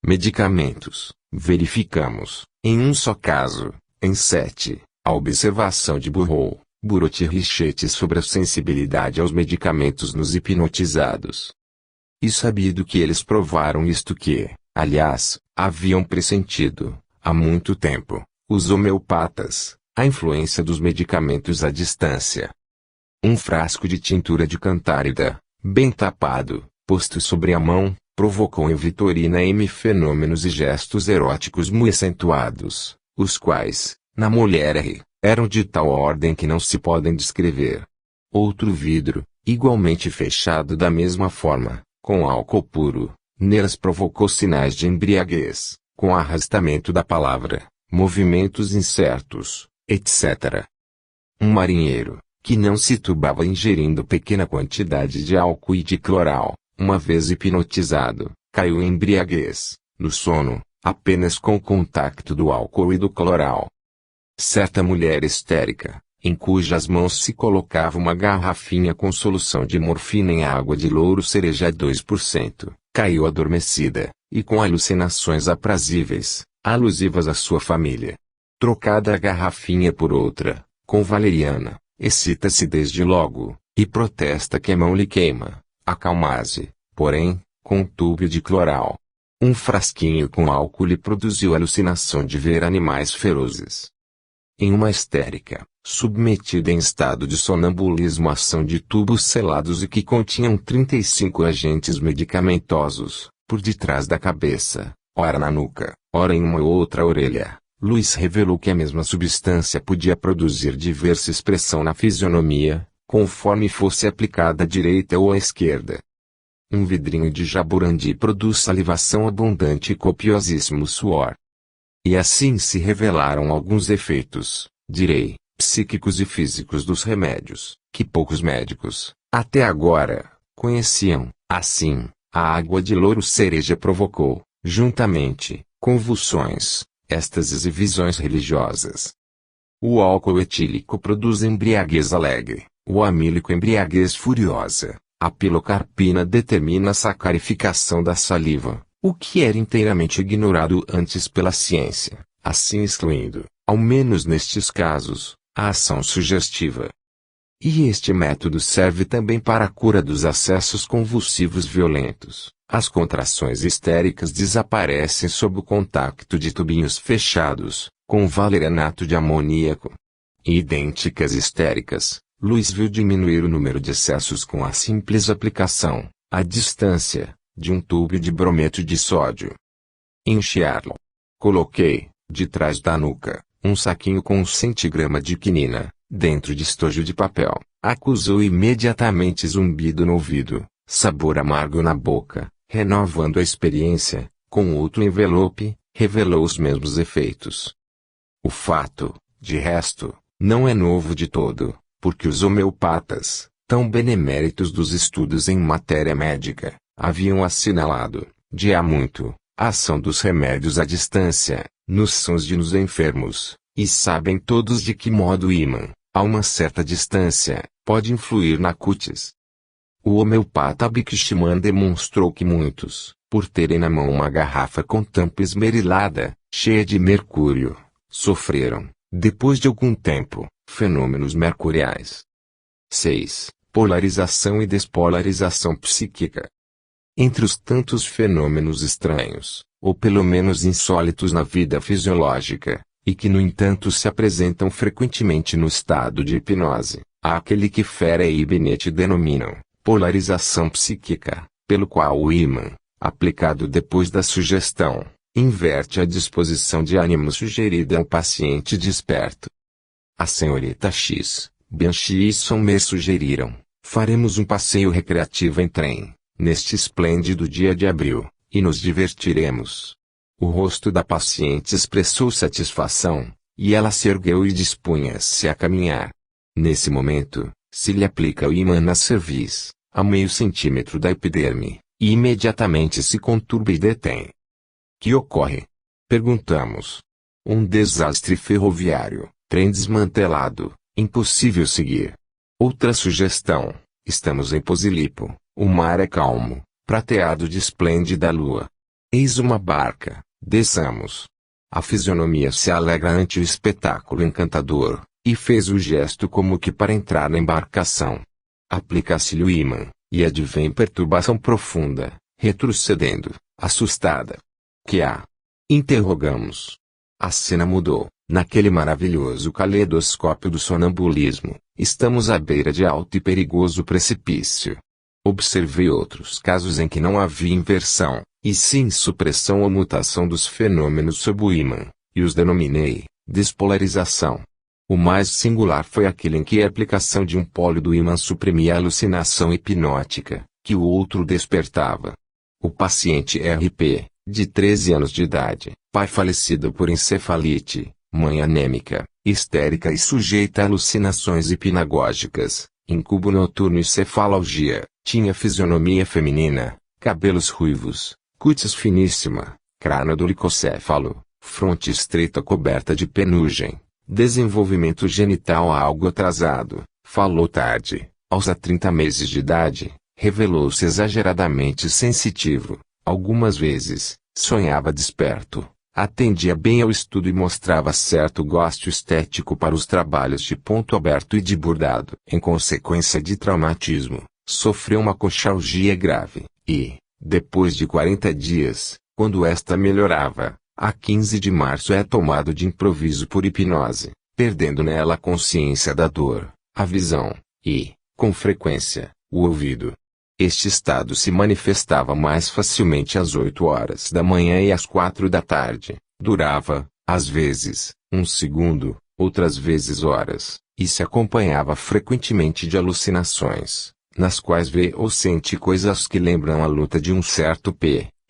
Medicamentos. Verificamos, em um só caso, em 7, a observação de Burrow, Burot e Richet sobre a sensibilidade aos medicamentos nos hipnotizados. E sabido que eles provaram isto que, aliás, haviam pressentido, há muito tempo, os homeopatas, a influência dos medicamentos à distância. Um frasco de tintura de cantárida, bem tapado, posto sobre a mão, provocou em Vitorina M fenômenos e gestos eróticos muito acentuados, os quais, na mulher R, eram de tal ordem que não se podem descrever. Outro vidro, igualmente fechado da mesma forma, com álcool puro, nelas provocou sinais de embriaguez, com arrastamento da palavra, movimentos incertos, etc. Um marinheiro, que não se tubava ingerindo pequena quantidade de álcool e de cloral, uma vez hipnotizado, caiu em embriaguez, no sono, apenas com o contacto do álcool e do cloral. Certa mulher histérica, em cujas mãos se colocava uma garrafinha com solução de morfina em água de louro cereja a 2%, caiu adormecida, e com alucinações aprazíveis, alusivas à sua família. Trocada a garrafinha por outra, com valeriana, excita-se desde logo, e protesta que a mão lhe queima, acalma-se, porém, com um tubo de cloral. Um frasquinho com álcool lhe produziu alucinação de ver animais ferozes. Em uma histérica, submetida em estado de sonambulismo à ação de tubos selados e que continham 35 agentes medicamentosos, por detrás da cabeça, ora na nuca, ora em uma ou outra orelha, Luiz revelou que a mesma substância podia produzir diversa expressão na fisionomia, conforme fosse aplicada à direita ou à esquerda. Um vidrinho de jaburandi produz salivação abundante e copiosíssimo suor. E assim se revelaram alguns efeitos, direi, psíquicos e físicos dos remédios, que poucos médicos, até agora, conheciam. Assim, a água de louro cereja provocou, juntamente, convulsões, êxtases e visões religiosas. O álcool etílico produz embriaguez alegre, o amílico embriaguez furiosa, a pilocarpina determina a sacarificação da saliva, o que era inteiramente ignorado antes pela ciência, assim excluindo, ao menos nestes casos, a ação sugestiva. E este método serve também para a cura dos acessos convulsivos violentos. As contrações histéricas desaparecem sob o contacto de tubinhos fechados, com valerianato de amoníaco. E idênticas histéricas, Luiz viu diminuir o número de acessos com a simples aplicação, à distância, de um tubo de brometo de sódio. Em Sherlock, coloquei, de trás da nuca, um saquinho com um centigrama de quinina, dentro de estojo de papel, acusou imediatamente zumbido no ouvido, sabor amargo na boca, renovando a experiência, com outro envelope, revelou os mesmos efeitos. O fato, de resto, não é novo de todo, porque os homeopatas, tão beneméritos dos estudos em matéria médica, haviam assinalado, de há muito, a ação dos remédios à distância, nos sons de nos enfermos, e sabem todos de que modo o ímã, a uma certa distância, pode influir na cutis. O homeopata Bikshman demonstrou que muitos, por terem na mão uma garrafa com tampa esmerilada, cheia de mercúrio, sofreram, depois de algum tempo, fenômenos mercuriais. 6. Polarização e despolarização psíquica. Entre os tantos fenômenos estranhos, ou pelo menos insólitos na vida fisiológica, e que no entanto se apresentam frequentemente no estado de hipnose, há aquele que Ferre e Binet denominam polarização psíquica, pelo qual o ímã, aplicado depois da sugestão, inverte a disposição de ânimo sugerida ao paciente desperto. A senhorita X, Bianchi e Sommer sugeriram, Faremos um passeio recreativo em trem, neste esplêndido dia de abril, e nos divertiremos. O rosto da paciente expressou satisfação, e ela se ergueu e dispunha-se a caminhar. Nesse momento, se lhe aplica o ímã na cerviz, a meio centímetro da epiderme, e imediatamente se conturba e detém. Que ocorre? Perguntamos. Um desastre ferroviário, trem desmantelado, impossível seguir. Outra sugestão, estamos em Posilipo, o mar é calmo, prateado de esplêndida lua. Eis uma barca, desçamos. A fisionomia se alegra ante o espetáculo encantador, e fez o gesto como que para entrar na embarcação. Aplica-se-lhe o ímã, e advém perturbação profunda, retrocedendo, assustada. Que há? Interrogamos. A cena mudou. Naquele maravilhoso caleidoscópio do sonambulismo, estamos à beira de alto e perigoso precipício. Observei outros casos em que não havia inversão, e sim supressão ou mutação dos fenômenos sob o ímã, e os denominei despolarização. O mais singular foi aquele em que a aplicação de um polo do ímã suprimia a alucinação hipnótica, que o outro despertava. O paciente RP, de 13 anos de idade, pai falecido por encefalite, mãe anêmica, histérica e sujeita a alucinações hipnagógicas, incubo noturno e cefalgia, tinha fisionomia feminina, cabelos ruivos, cutis finíssima, crânio dolicocéfalo, fronte estreita coberta de penugem, desenvolvimento genital algo atrasado, falou tarde, aos 30 meses de idade, revelou-se exageradamente sensitivo, algumas vezes, sonhava desperto. Atendia bem ao estudo e mostrava certo gosto estético para os trabalhos de ponto aberto e de bordado. Em consequência de traumatismo, sofreu uma coxalgia grave, e, depois de 40 dias, quando esta melhorava, a 15 de março é tomado de improviso por hipnose, perdendo nela a consciência da dor, a visão, e, com frequência, o ouvido. Este estado se manifestava mais facilmente às 8 horas da manhã e às 4 da tarde. Durava, às vezes, um segundo, outras vezes horas, e se acompanhava frequentemente de alucinações, nas quais vê ou sente coisas que lembram a luta de um certo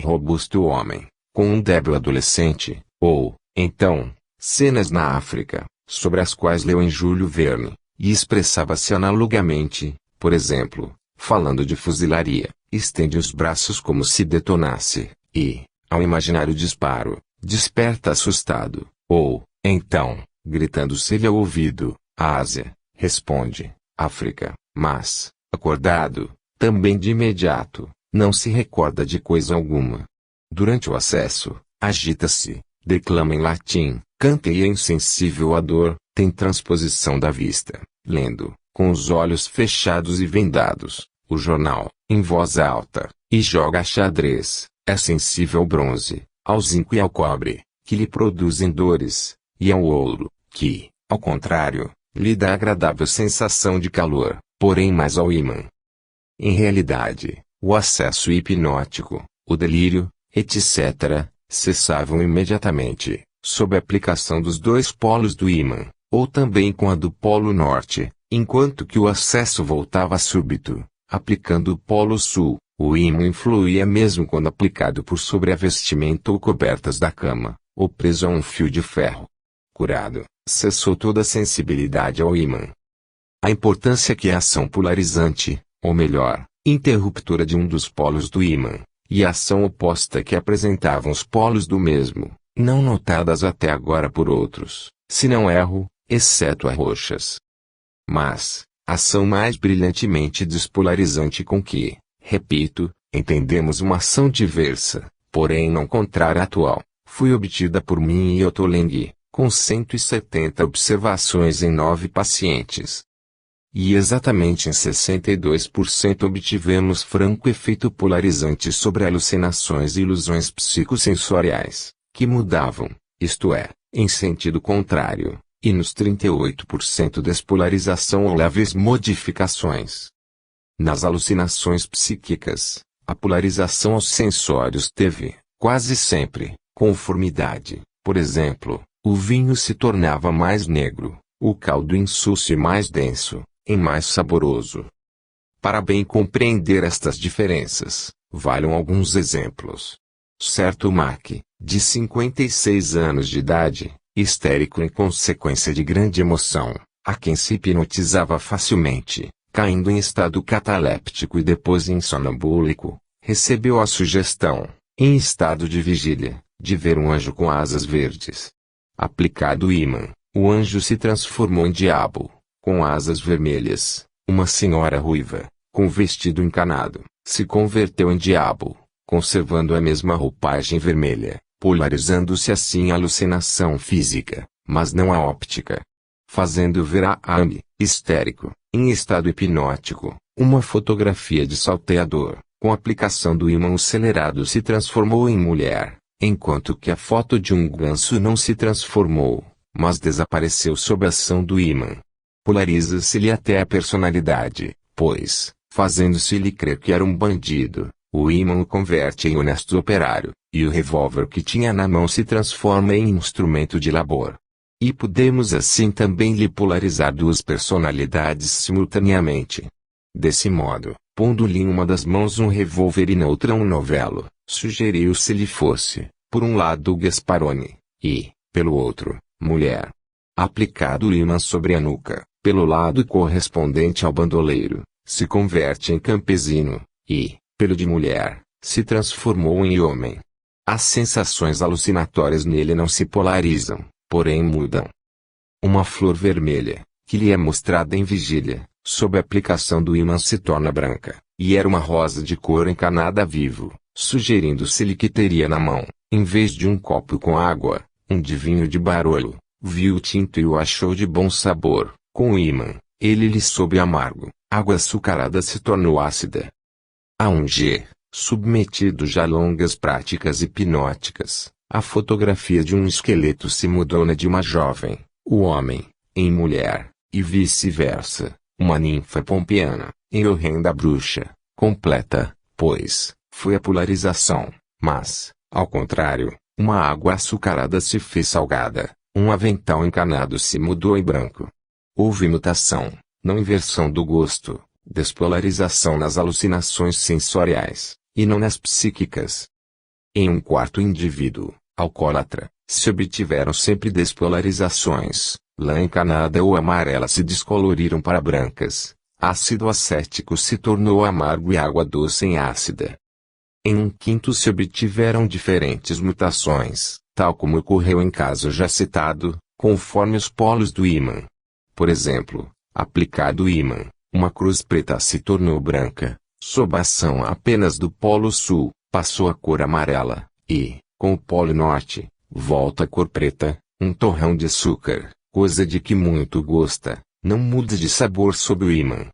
robusto homem, com um débil adolescente, ou, então, cenas na África, sobre as quais leu em Júlio Verne, e expressava-se analogamente, por exemplo, falando de fuzilaria, estende os braços como se detonasse, e, ao imaginar o disparo, desperta assustado, ou, então, gritando-se-lhe ao ouvido, Ásia, responde, África, mas, acordado, também de imediato, não se recorda de coisa alguma. Durante o acesso, agita-se, declama em latim, canteia insensível à dor, tem transposição da vista, lendo, com os olhos fechados e vendados, o jornal, em voz alta, e joga xadrez, é sensível ao bronze, ao zinco e ao cobre, que lhe produzem dores, e ao ouro, que, ao contrário, lhe dá agradável sensação de calor, porém mais ao ímã. Em realidade, o acesso hipnótico, o delírio, etc., cessavam imediatamente, sob a aplicação dos dois polos do ímã, ou também com a do polo norte, enquanto que o acesso voltava súbito. Aplicando o polo sul, o ímã influía mesmo quando aplicado por sobre a vestimenta ou cobertas da cama, ou preso a um fio de ferro. Curado, cessou toda sensibilidade ao ímã. A importância que a ação polarizante, ou melhor, interruptora de um dos polos do ímã, e a ação oposta que apresentavam os polos do mesmo, não notadas até agora por outros, se não erro, exceto a Rochas. Mas, ação mais brilhantemente despolarizante com que, repito, entendemos uma ação diversa, porém não contrária à atual, foi obtida por mim e Otto Lengi, com 170 observações em 9 pacientes. E exatamente em 62% obtivemos franco efeito polarizante sobre alucinações e ilusões psicossensoriais, que mudavam, isto é, em sentido contrário. E nos 38% despolarização ou leves modificações. Nas alucinações psíquicas, a polarização aos sensórios teve, quase sempre, conformidade. Por exemplo, o vinho se tornava mais negro, o caldo insúcio e mais denso, e mais saboroso. Para bem compreender estas diferenças, valham alguns exemplos. Certo Mac, de 56 anos de idade, histérico em consequência de grande emoção, a quem se hipnotizava facilmente, caindo em estado cataléptico e depois em sonambúlico, recebeu a sugestão, em estado de vigília, de ver um anjo com asas verdes. Aplicado o ímã, o anjo se transformou em diabo, com asas vermelhas. Uma senhora ruiva, com vestido encanado, se converteu em diabo, conservando a mesma roupagem vermelha, polarizando-se assim a alucinação física, mas não a óptica. Fazendo ver a Amy, histérico, em estado hipnótico, uma fotografia de salteador, com aplicação do ímã acelerado se transformou em mulher, enquanto que a foto de um ganso não se transformou, mas desapareceu sob a ação do ímã. Polariza-se-lhe até a personalidade, pois, fazendo-se-lhe crer que era um bandido, o ímã o converte em honesto operário, e o revólver que tinha na mão se transforma em instrumento de labor. E podemos assim também lhe polarizar duas personalidades simultaneamente. Desse modo, pondo-lhe em uma das mãos um revólver e na outra um novelo, sugeriu-se-lhe fosse, por um lado o Gasparone, e, pelo outro, mulher. Aplicado o ímã sobre a nuca, pelo lado correspondente ao bandoleiro, se converte em campesino, e, pelo de mulher, se transformou em homem. As sensações alucinatórias nele não se polarizam, porém mudam. Uma flor vermelha, que lhe é mostrada em vigília, sob a aplicação do ímã se torna branca, e era uma rosa de cor encanada vivo, sugerindo-se-lhe que teria na mão, em vez de um copo com água, um de vinho de Barolo. Viu o tinto e o achou de bom sabor. Com o ímã, ele lhe soube amargo, água açucarada se tornou ácida. A um G, submetido já a longas práticas hipnóticas, a fotografia de um esqueleto se mudou na de uma jovem, o homem, em mulher, e vice-versa, uma ninfa pompeana, em horrenda bruxa, completa, pois, foi a polarização, mas, ao contrário, uma água açucarada se fez salgada. Um avental encanado se mudou em branco. Houve mutação, não inversão do gosto, despolarização nas alucinações sensoriais, e não nas psíquicas. Em um quarto indivíduo, alcoólatra, se obtiveram sempre despolarizações, lã encanada ou amarela se descoloriram para brancas, ácido acético se tornou amargo e água doce em ácida. Em um quinto se obtiveram diferentes mutações, tal como ocorreu em caso já citado, conforme os polos do ímã. Por exemplo, aplicado o ímã, uma cruz preta se tornou branca, sob a ação apenas do polo sul, passou a cor amarela, e, com o polo norte, volta a cor preta, um torrão de açúcar, coisa de que muito gosta, não muda de sabor sob o ímã.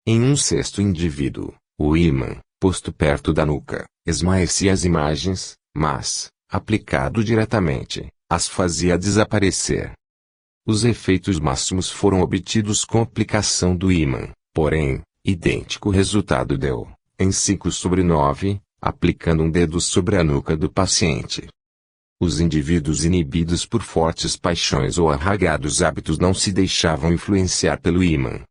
Em um sexto indivíduo, o ímã, posto perto da nuca, esmaecia as imagens, mas, aplicado diretamente, as fazia desaparecer. Os efeitos máximos foram obtidos com aplicação do ímã, porém, idêntico resultado deu, em 5/9, aplicando um dedo sobre a nuca do paciente. Os indivíduos inibidos por fortes paixões ou arraigados hábitos não se deixavam influenciar pelo ímã.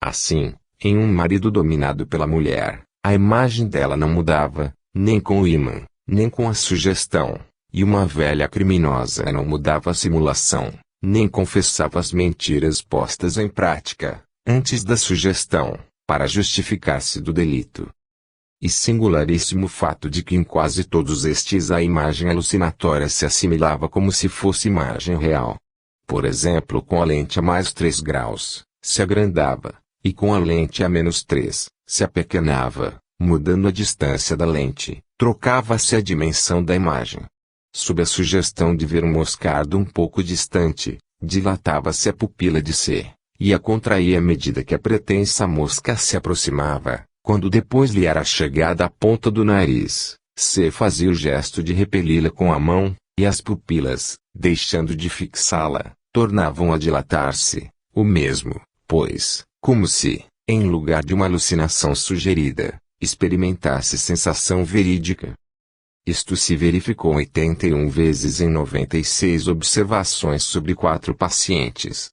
Assim, em um marido dominado pela mulher, a imagem dela não mudava, nem com o ímã, nem com a sugestão, e uma velha criminosa não mudava a simulação, nem confessava as mentiras postas em prática, antes da sugestão, para justificar-se do delito. E singularíssimo fato de que em quase todos estes a imagem alucinatória se assimilava como se fosse imagem real. Por exemplo, com a lente a mais 3 graus, se agrandava, e com a lente a menos 3, se apequenava, mudando a distância da lente, trocava-se a dimensão da imagem. Sob a sugestão de ver um moscardo um pouco distante, dilatava-se a pupila de C, e a contraía à medida que a pretensa mosca se aproximava. Quando depois lhe era chegada a ponta do nariz, C fazia o gesto de repeli-la com a mão, e as pupilas, deixando de fixá-la, tornavam a dilatar-se, o mesmo, pois, como se, em lugar de uma alucinação sugerida, experimentasse sensação verídica. Isto se verificou 81 vezes em 96 observações sobre 4 pacientes.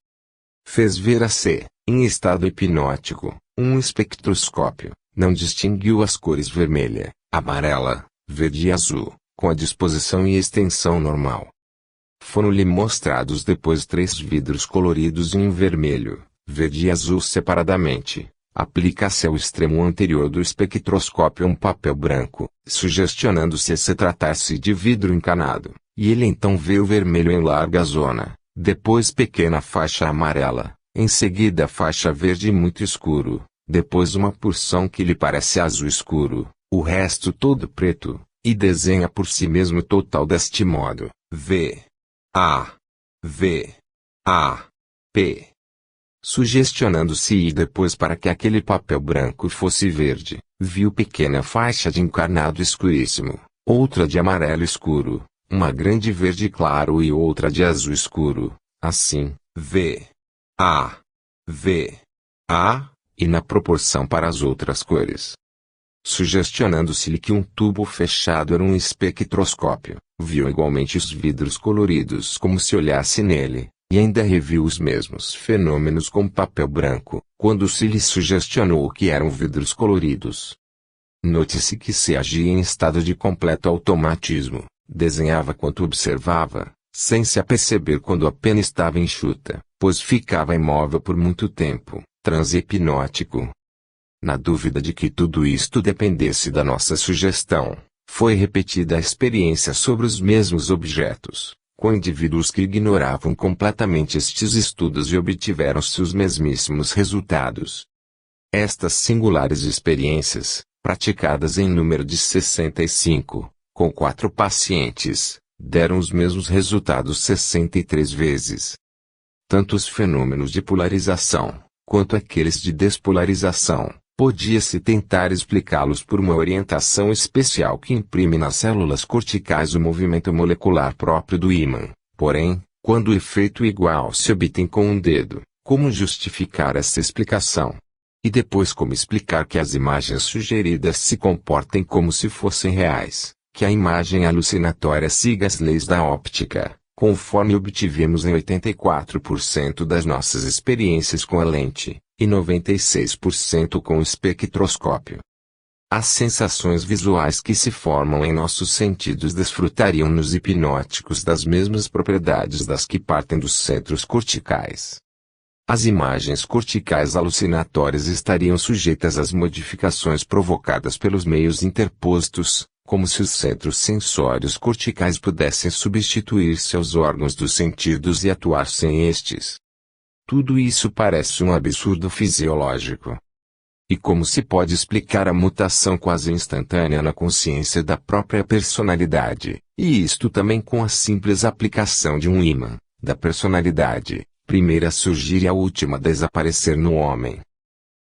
Fez ver a C, em estado hipnótico, Um espectroscópio não distinguiu as cores vermelha, amarela, verde e azul, com a disposição e extensão normal. Foram-lhe mostrados depois 3 vidros coloridos em vermelho, verde e azul separadamente. Aplica-se ao extremo anterior do espectroscópio um papel branco, sugestionando-se a se tratar-se de vidro encanado, e ele então vê o vermelho em larga zona, depois pequena faixa amarela, em seguida faixa verde muito escuro, depois uma porção que lhe parece azul escuro, o resto todo preto, e desenha por si mesmo o total deste modo: V, A, V, A, P. Sugestionando-se e depois para que aquele papel branco fosse verde, viu pequena faixa de encarnado escuríssimo, outra de amarelo escuro, uma grande verde claro e outra de azul escuro, assim, V, A, V, A, e na proporção para as outras cores. Sugestionando-se-lhe que um tubo fechado era um espectroscópio, viu igualmente os vidros coloridos como se olhasse nele, e ainda reviu os mesmos fenômenos com papel branco, quando se lhe sugestionou que eram vidros coloridos. Note-se que se agia em estado de completo automatismo, desenhava quanto observava, sem se aperceber quando a pena estava enxuta, pois ficava imóvel por muito tempo, transe hipnótico. Na dúvida de que tudo isto dependesse da nossa sugestão, foi repetida a experiência sobre os mesmos objetos, com indivíduos que ignoravam completamente estes estudos e obtiveram-se os mesmíssimos resultados. Estas singulares experiências, praticadas em número de 65, com 4 pacientes, deram os mesmos resultados 63 vezes. Tanto os fenômenos de polarização, quanto aqueles de despolarização, podia-se tentar explicá-los por uma orientação especial que imprime nas células corticais o movimento molecular próprio do ímã. Porém, quando o efeito igual se obtém com um dedo, como justificar essa explicação? E depois como explicar que as imagens sugeridas se comportem como se fossem reais, que a imagem alucinatória siga as leis da óptica, conforme obtivemos em 84% das nossas experiências com a lente, e 96% com o espectroscópio. As sensações visuais que se formam em nossos sentidos desfrutariam nos hipnóticos das mesmas propriedades das que partem dos centros corticais. As imagens corticais alucinatórias estariam sujeitas às modificações provocadas pelos meios interpostos, como se os centros sensórios corticais pudessem substituir-se aos órgãos dos sentidos e atuar sem estes. Tudo isso parece um absurdo fisiológico. E como se pode explicar a mutação quase instantânea na consciência da própria personalidade, e isto também com a simples aplicação de um ímã, da personalidade, primeira a surgir e a última a desaparecer no homem?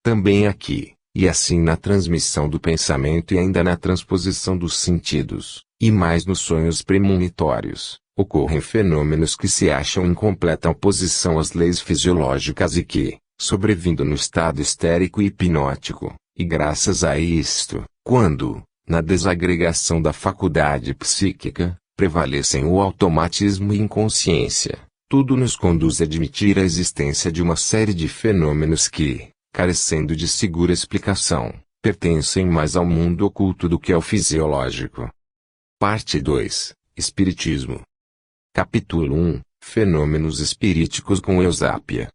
Também aqui, e assim na transmissão do pensamento e ainda na transposição dos sentidos, e mais nos sonhos premonitórios, ocorrem fenômenos que se acham em completa oposição às leis fisiológicas e que, sobrevindo no estado histérico e hipnótico, e graças a isto, quando, na desagregação da faculdade psíquica, prevalecem o automatismo e inconsciência, tudo nos conduz a admitir a existência de uma série de fenômenos que, carecendo de segura explicação, pertencem mais ao mundo oculto do que ao fisiológico. Parte 2. Espiritismo. Capítulo 1. Fenômenos espiríticos com Eusápia.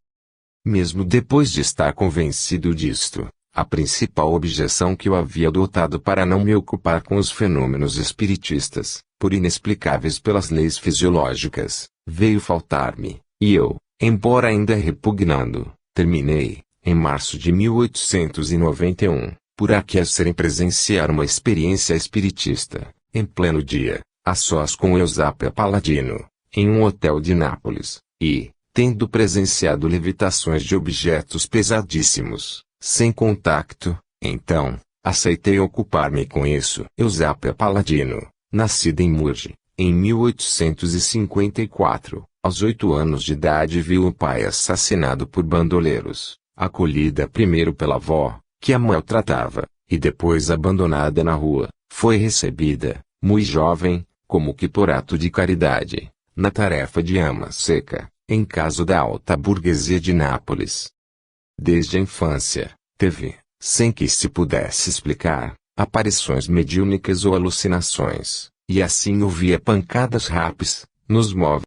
Mesmo depois de estar convencido disto, a principal objeção que eu havia adotado para não me ocupar com os fenômenos espiritistas, por inexplicáveis pelas leis fisiológicas, veio faltar-me, e eu, embora ainda repugnando, terminei, em março de 1891, por aquecer em presenciar uma experiência espiritista, em pleno dia, a sós com Eusápia Paladino, em um hotel de Nápoles, e, tendo presenciado levitações de objetos pesadíssimos, sem contacto, então, aceitei ocupar-me com isso. Eusápia Paladino, nascida em Murge, em 1854, aos 8 anos de idade viu o pai assassinado por bandoleiros, acolhida primeiro pela avó, que a maltratava, e depois abandonada na rua, foi recebida, muito jovem, como que por ato de caridade, na tarefa de ama seca, em casa da alta burguesia de Nápoles. Desde a infância, Teve, sem que se pudesse explicar, aparições mediúnicas ou alucinações, e assim ouvia pancadas rapes, nos móveis.